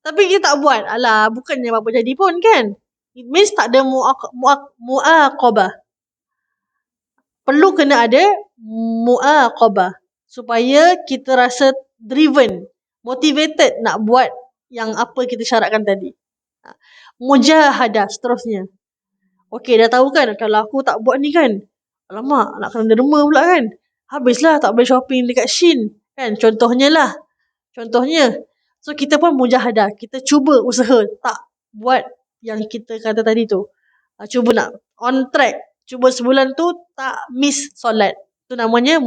Speaker 1: tapi kita tak buat, bukannya apa jadi pun kan. It means tak ada mu'aqabah. Perlu kena ada mu'aqabah supaya kita rasa driven, motivated nak buat yang apa kita syaratkan tadi. Mujahadah seterusnya. Okey, dah tahu kan, kalau aku tak buat ni kan, alamak, nak kena derma pula kan. Habislah tak boleh shopping dekat Shein kan, contohnya. So kita pun mujahadah, kita cuba usaha tak buat yang kita kata tadi tu. Cuba nak on track, cuba sebulan tu tak miss solat. Itu namanya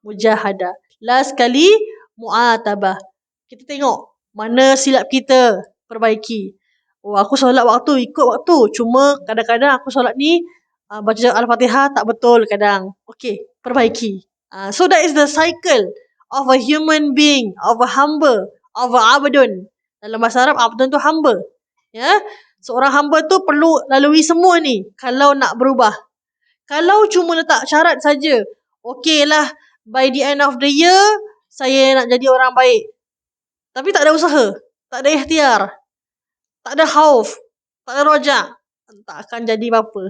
Speaker 1: mujahadah. Last kali, mu'atabah. Kita tengok mana silap kita, perbaiki. Oh, aku solat waktu, ikut waktu. Cuma kadang-kadang aku solat ni baca Al-Fatihah tak betul kadang. Okay, perbaiki. So that is the cycle of a human being, of a hamba, of a abdun. Dalam bahasa Arab, abdun tu hamba. Ya, seorang hamba tu perlu lalui semua ni kalau nak berubah. Kalau cuma letak syarat saja, okay lah, by the end of the year, saya nak jadi orang baik. Tapi tak ada usaha, tak ada ikhtiar, tak ada khauf, tak ada rojak, tak akan jadi apa-apa.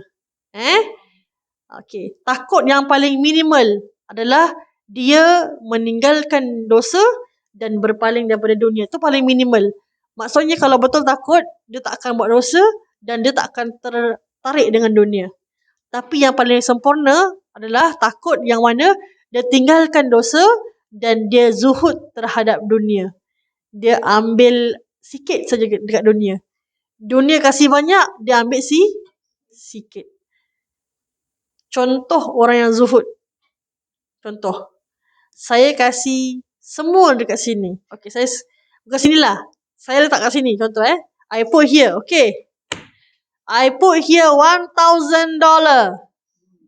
Speaker 1: Okay. Takut yang paling minimal adalah dia meninggalkan dosa dan berpaling daripada dunia. Itu paling minimal. Maksudnya kalau betul takut, dia tak akan buat dosa dan dia tak akan tertarik dengan dunia. Tapi yang paling sempurna adalah takut yang mana dia tinggalkan dosa dan dia zuhud terhadap dunia. Dia ambil sikit saja dekat dunia. Dunia kasih banyak, dia ambil sikit. Contoh orang yang zuhud. Contoh. Saya kasih semua dekat sini. Okay, saya bukan sinilah. Saya letak kat sini. Contoh I put here. Okay. I put here $1,000.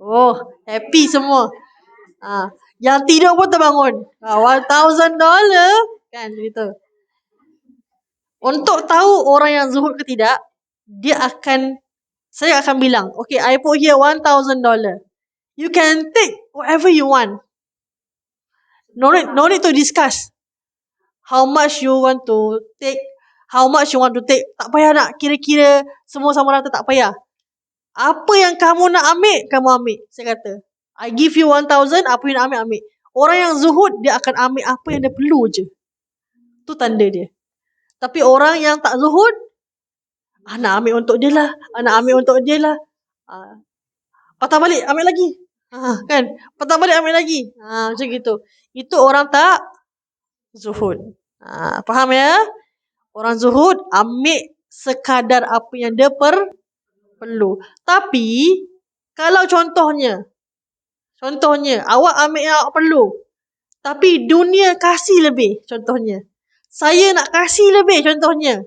Speaker 1: Oh, happy semua. Yang tidur pun terbangun. $1,000 kan gitu. Untuk tahu orang yang zuhud ke tidak, saya akan bilang, okay, I put here $1,000. You can take whatever you want. No need to discuss how much you want to take, how much you want to take. Tak payah nak kira-kira semua sama rata, tak payah. Apa yang kamu nak ambil, kamu ambil. Saya kata, I give you 1,000, apa yang nak ambil, ambil. Orang yang zuhud, dia akan ambil apa yang dia perlu je. Tu tanda dia. Tapi orang yang tak zuhud, nak ambil untuk dia lah, nak ambil untuk dia lah. Patah balik, ambil lagi. Kan? Patah balik, ambil lagi. Macam gitu. Itu orang tak zuhud. Faham ya? Orang zuhud ambil sekadar apa yang dia perlu. Tapi kalau contohnya awak ambil yang awak perlu, tapi dunia kasih lebih, contohnya. Saya nak kasih lebih, contohnya.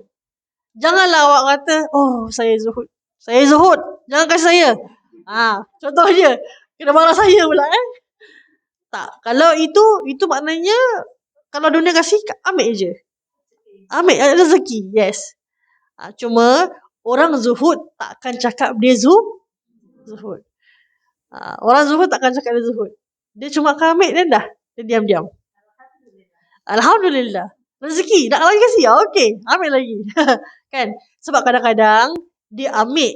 Speaker 1: Janganlah awak kata, oh saya zuhud. Saya zuhud, jangan kasih saya. Contohnya, kena marah saya pula Tak, kalau itu maknanya kalau dunia kasih, ambil je. Ambil rezeki, yes. Cuma orang zuhud takkan cakap dia zuhud. Orang zuhud takkan cakap dia zuhud. Dia cuma akan ambil dan dah. Dia diam-diam. Alhamdulillah. Rezeki, nak lagi kasih? Okey, ambil lagi. Kan? Sebab kadang-kadang dia ambil,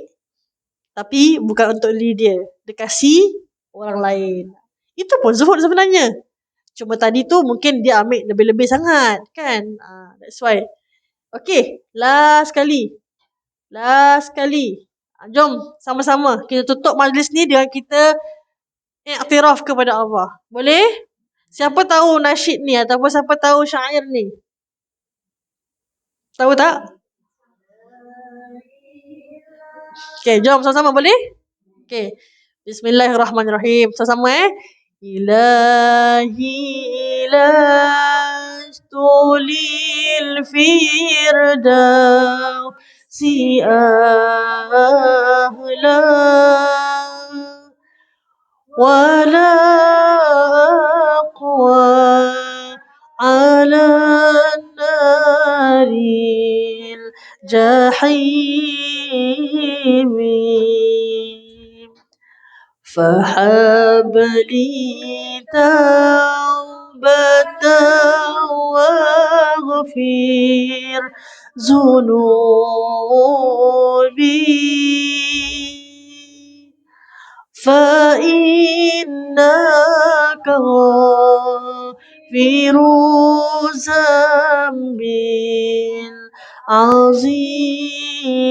Speaker 1: tapi bukan untuk diri dia. Dia kasih orang lain. Itu pun zuhud sebenarnya. Cuma tadi tu mungkin dia ambil lebih-lebih sangat. Kan? That's why. Okay, last kali. Jom sama-sama kita tutup majlis ni dengan kita iktiraf kepada Allah. Boleh? Siapa tahu nasyid ni ataupun siapa tahu syair ni? Tahu tak? Okay, jom sama-sama boleh? Okay. Bismillahirrahmanirrahim. Sama-sama Ilahi ilastulil firdausi ahla wala aqwa ala naril jahim فهب لي توبة واغفر ذنوبي فإنك غافر ذنب العظيم.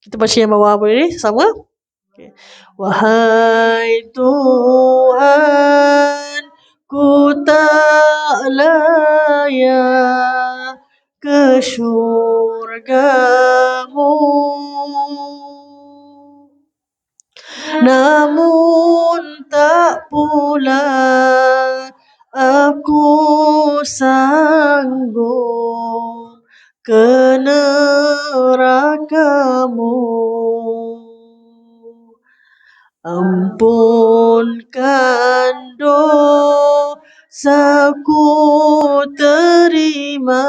Speaker 1: Kita baca yang bawah boleh sama? Okay. Wahai Tuhan, ku tak layak ke syurgamu, namun tak pula aku sanggup ke nerakamu. Ampunkan dosaku, terima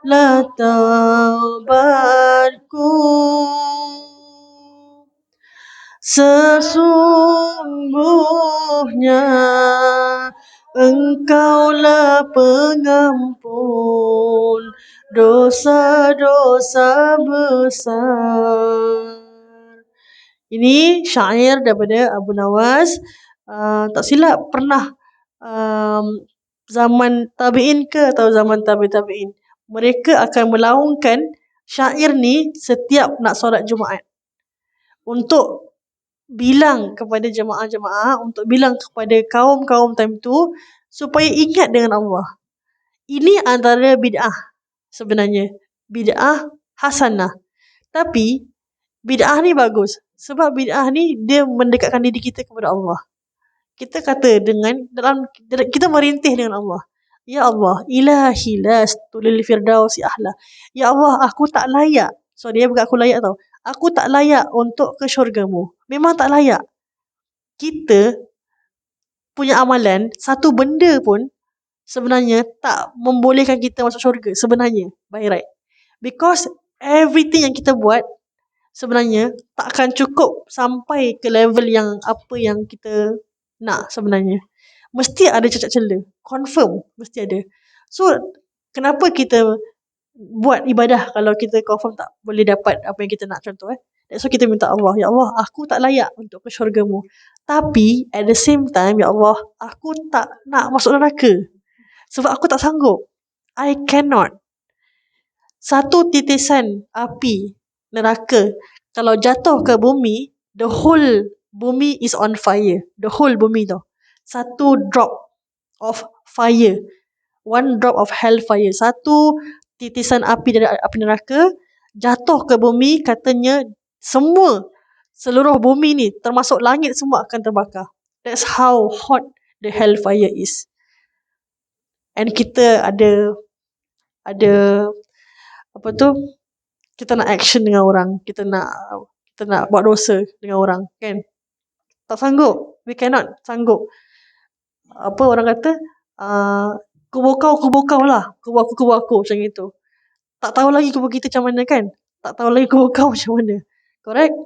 Speaker 1: lah taubatku. Sesungguhnya Engkaulah pengampun dosa-dosa besar. Ini syair daripada Abu Nawas. Tak silap pernah zaman tabi'in ke atau zaman tabi'in, mereka akan melaungkan syair ni setiap nak solat Jumaat untuk bilang kepada jemaah-jemaah, untuk bilang kepada kaum-kaum time tu supaya ingat dengan Allah. Ini antara bid'ah sebenarnya, bid'ah hasanah. Tapi bid'ah ni bagus sebab bid'ah ni dia mendekatkan diri kita kepada Allah. Kita kata dalam kita merintih dengan Allah. Ya Allah, ilahi lastu lil firdausi ahla. Ya Allah, aku tak layak. So dia bukan aku layak tau. Aku tak layak untuk ke syurgamu. Memang tak layak. Kita punya amalan, satu benda pun sebenarnya tak membolehkan kita masuk syurga sebenarnya, by right. Because everything yang kita buat sebenarnya tak akan cukup sampai ke level yang apa yang kita nak sebenarnya. Mesti ada cacat celah. Confirm mesti ada. So, kenapa kita buat ibadah kalau kita confirm tak boleh dapat apa yang kita nak, contoh that's why kita minta Allah, ya Allah, aku tak layak untuk ke syurgamu. Tapi at the same time, ya Allah, aku tak nak masuk neraka sebab aku tak sanggup. I cannot. Satu titisan api neraka kalau jatuh ke bumi, the whole bumi is on fire. The whole bumi tu. Satu drop of fire. One drop of hellfire. Satu titisan api dari api neraka jatuh ke bumi, katanya seluruh bumi ni termasuk langit semua akan terbakar. That's how hot the hellfire is. And kita ada apa tu, kita nak action dengan orang, kita nak buat dosa dengan orang, kan? Tak sanggup. We cannot sanggup. Apa orang kata, kubur kau lah, kubur aku macam itu. Tak tahu lagi kubur kita macam mana, kan? Tak tahu lagi kubur kau macam mana. Correct?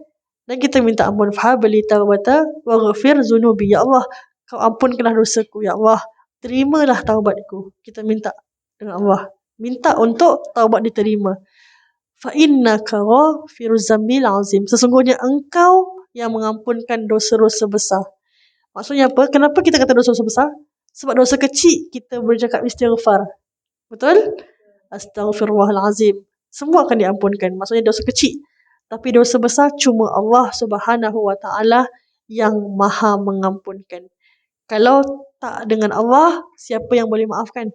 Speaker 1: Dan kita minta ampun. Fahabli tawbata wa ghafir zunubi. Ya Allah, kau ampunkanlah dosaku. Ya Allah, terimalah taubatku. Kita minta dengan Allah. Minta untuk taubat diterima. Fa innaka ghafiruz zambil azim. Sesungguhnya engkau yang mengampunkan dosa-dosa besar. Maksudnya apa? Kenapa kita kata dosa-dosa besar? Sebab dosa kecil kita boleh cakap istighfar. Betul? Astaghfirullahalazim. Semua akan diampunkan. Maksudnya dosa kecil. Tapi dosa besar cuma Allah Subhanahu Wa Taala yang Maha mengampunkan. Kalau tak dengan Allah, siapa yang boleh maafkan?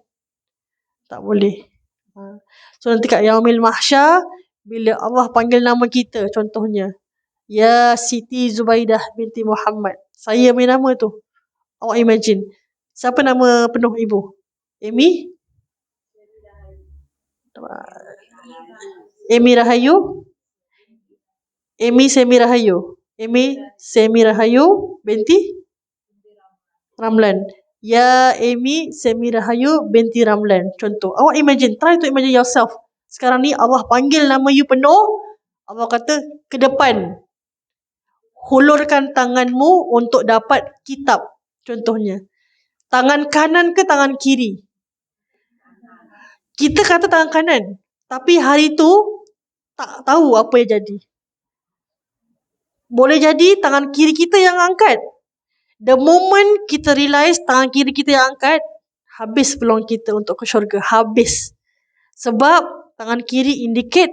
Speaker 1: Tak boleh. So nanti kat Yaumil Mahsyar, bila Allah panggil nama kita, contohnya, Ya Siti Zubaidah binti Muhammad. Saya punya nama tu. Awak imagine. Siapa nama penuh ibu? Amy? Amy Rahayu? Amy Semi Rahayu. Amy Semi Rahayu binti Ramlan. Ya Amy Semi Rahayu binti Ramlan. Contoh. Awak imagine. Try to imagine yourself. Sekarang ni Allah panggil nama you penuh. Allah kata ke depan. Hulurkan tanganmu untuk dapat kitab. Contohnya. Tangan kanan ke tangan kiri? Kita kata tangan kanan. Tapi hari tu tak tahu apa yang jadi. Boleh jadi tangan kiri kita yang angkat. The moment kita realise tangan kiri kita yang angkat, habis peluang kita untuk ke syurga. Habis. Sebab tangan kiri indicate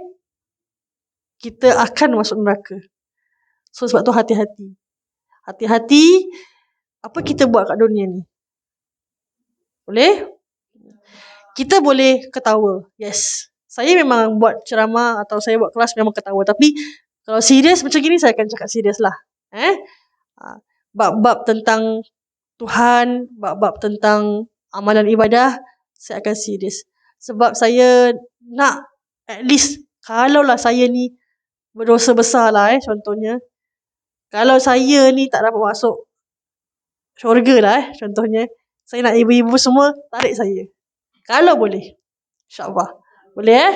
Speaker 1: kita akan masuk neraka. So sebab tu hati-hati. Hati-hati apa kita buat kat dunia ni. Boleh? Kita boleh ketawa. Yes. Saya memang buat ceramah atau saya buat kelas memang ketawa. Tapi kalau serius macam gini, saya akan cakap serius lah. Bab-bab tentang Tuhan, bab-bab tentang amalan ibadah, saya akan serius. Sebab saya nak at least kalaulah saya ni berdosa besar lah contohnya. Kalau saya ni tak dapat masuk syurga lah contohnya. Saya nak ibu-ibu semua tarik saya. Kalau boleh. InsyaAllah. Boleh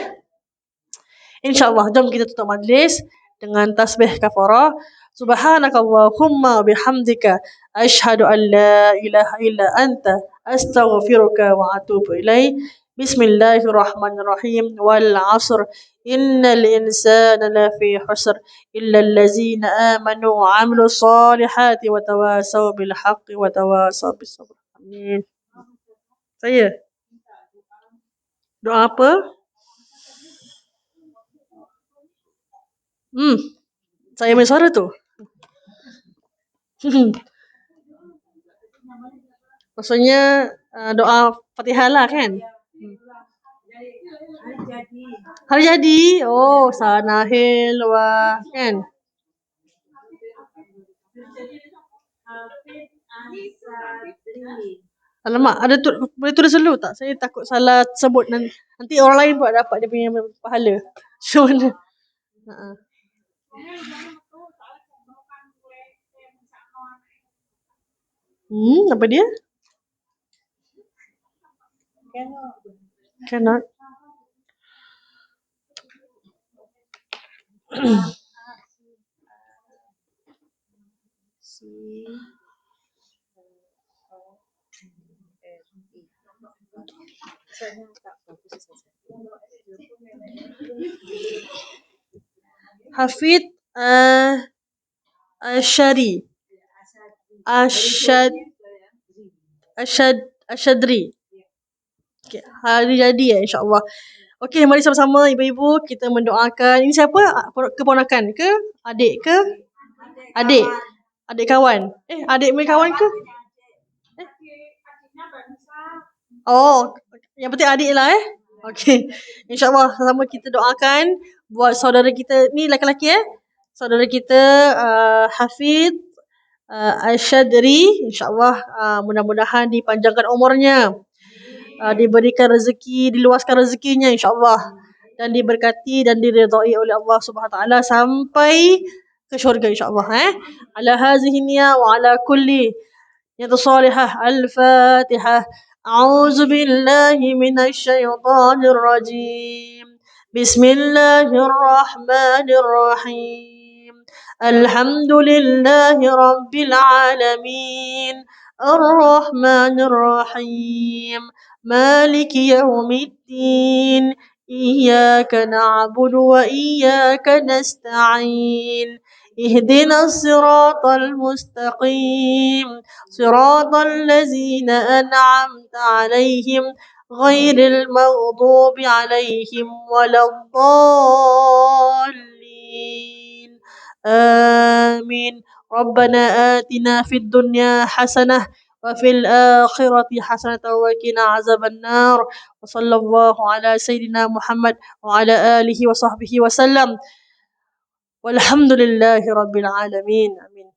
Speaker 1: InsyaAllah. Jom kita tutup majlis dengan tasbih kafarah. Subhanakallahumma bihamdika ashhadu an la ilaha illa anta astaghfiruka wa atubu ilaih. Bismillahirrahmanirrahim. Wal 'asr innal insana lafi khusr illa allazina amanu wa 'amilus solihati wa tawasaw bil haqqi wa tawasaw bis sabr. Amin. Saya doa apa? Saya punya suara tu. Maksudnya doa Fatihah lah kan? Hari jadi. Oh, sanahil wa kan? Alamak, ada boleh tulis dulu tak? Saya takut salah sebut nanti orang lain pula dapat dia punya pahala. Macam mana? Apa dia? Cannot. Hafid Asyadri. Okay, hari jadi insyaAllah. Okey, mari sama-sama ibu-ibu kita mendoakan. Ini siapa? Keponakan ke? Adik ke? Adik. Adik kawan. Adik punya kawan ke? Oh, yang penting adik lah Okey. InsyaAllah sama-sama kita doakan buat saudara kita ni lelaki saudara kita Hafid Asyadri, insyaAllah mudah-mudahan dipanjangkan umurnya, diberikan rezeki, diluaskan rezekinya insyaAllah, dan diberkati dan diridai oleh Allah Subhanahu Wa Taala sampai ke syurga insyaAllah. Ala hazihi niyya wa ala kulli niyyat salihah. Al-Fatihah. A'udzu billahi minasy syaithanir rajim. Bismillahirrahmanirrahim. Alhamdulillahi rabbil alamin. Ar-Rahmanir Rahim. Maliki yaumiddin. Iyyaka na'budu wa iyyaka nasta'in. اهدنا الصراط المستقيم صراط الذين أنعمت عليهم غير المغضوب عليهم ولا الضالين آمين. ربنا آتنا في الدنيا حسنة وفي الآخرة حسنة وقنا عذاب النار. وصلى الله على سيدنا محمد وعلى آله وصحبه وسلم. Walhamdulillahi Rabbil Alamin. Amin.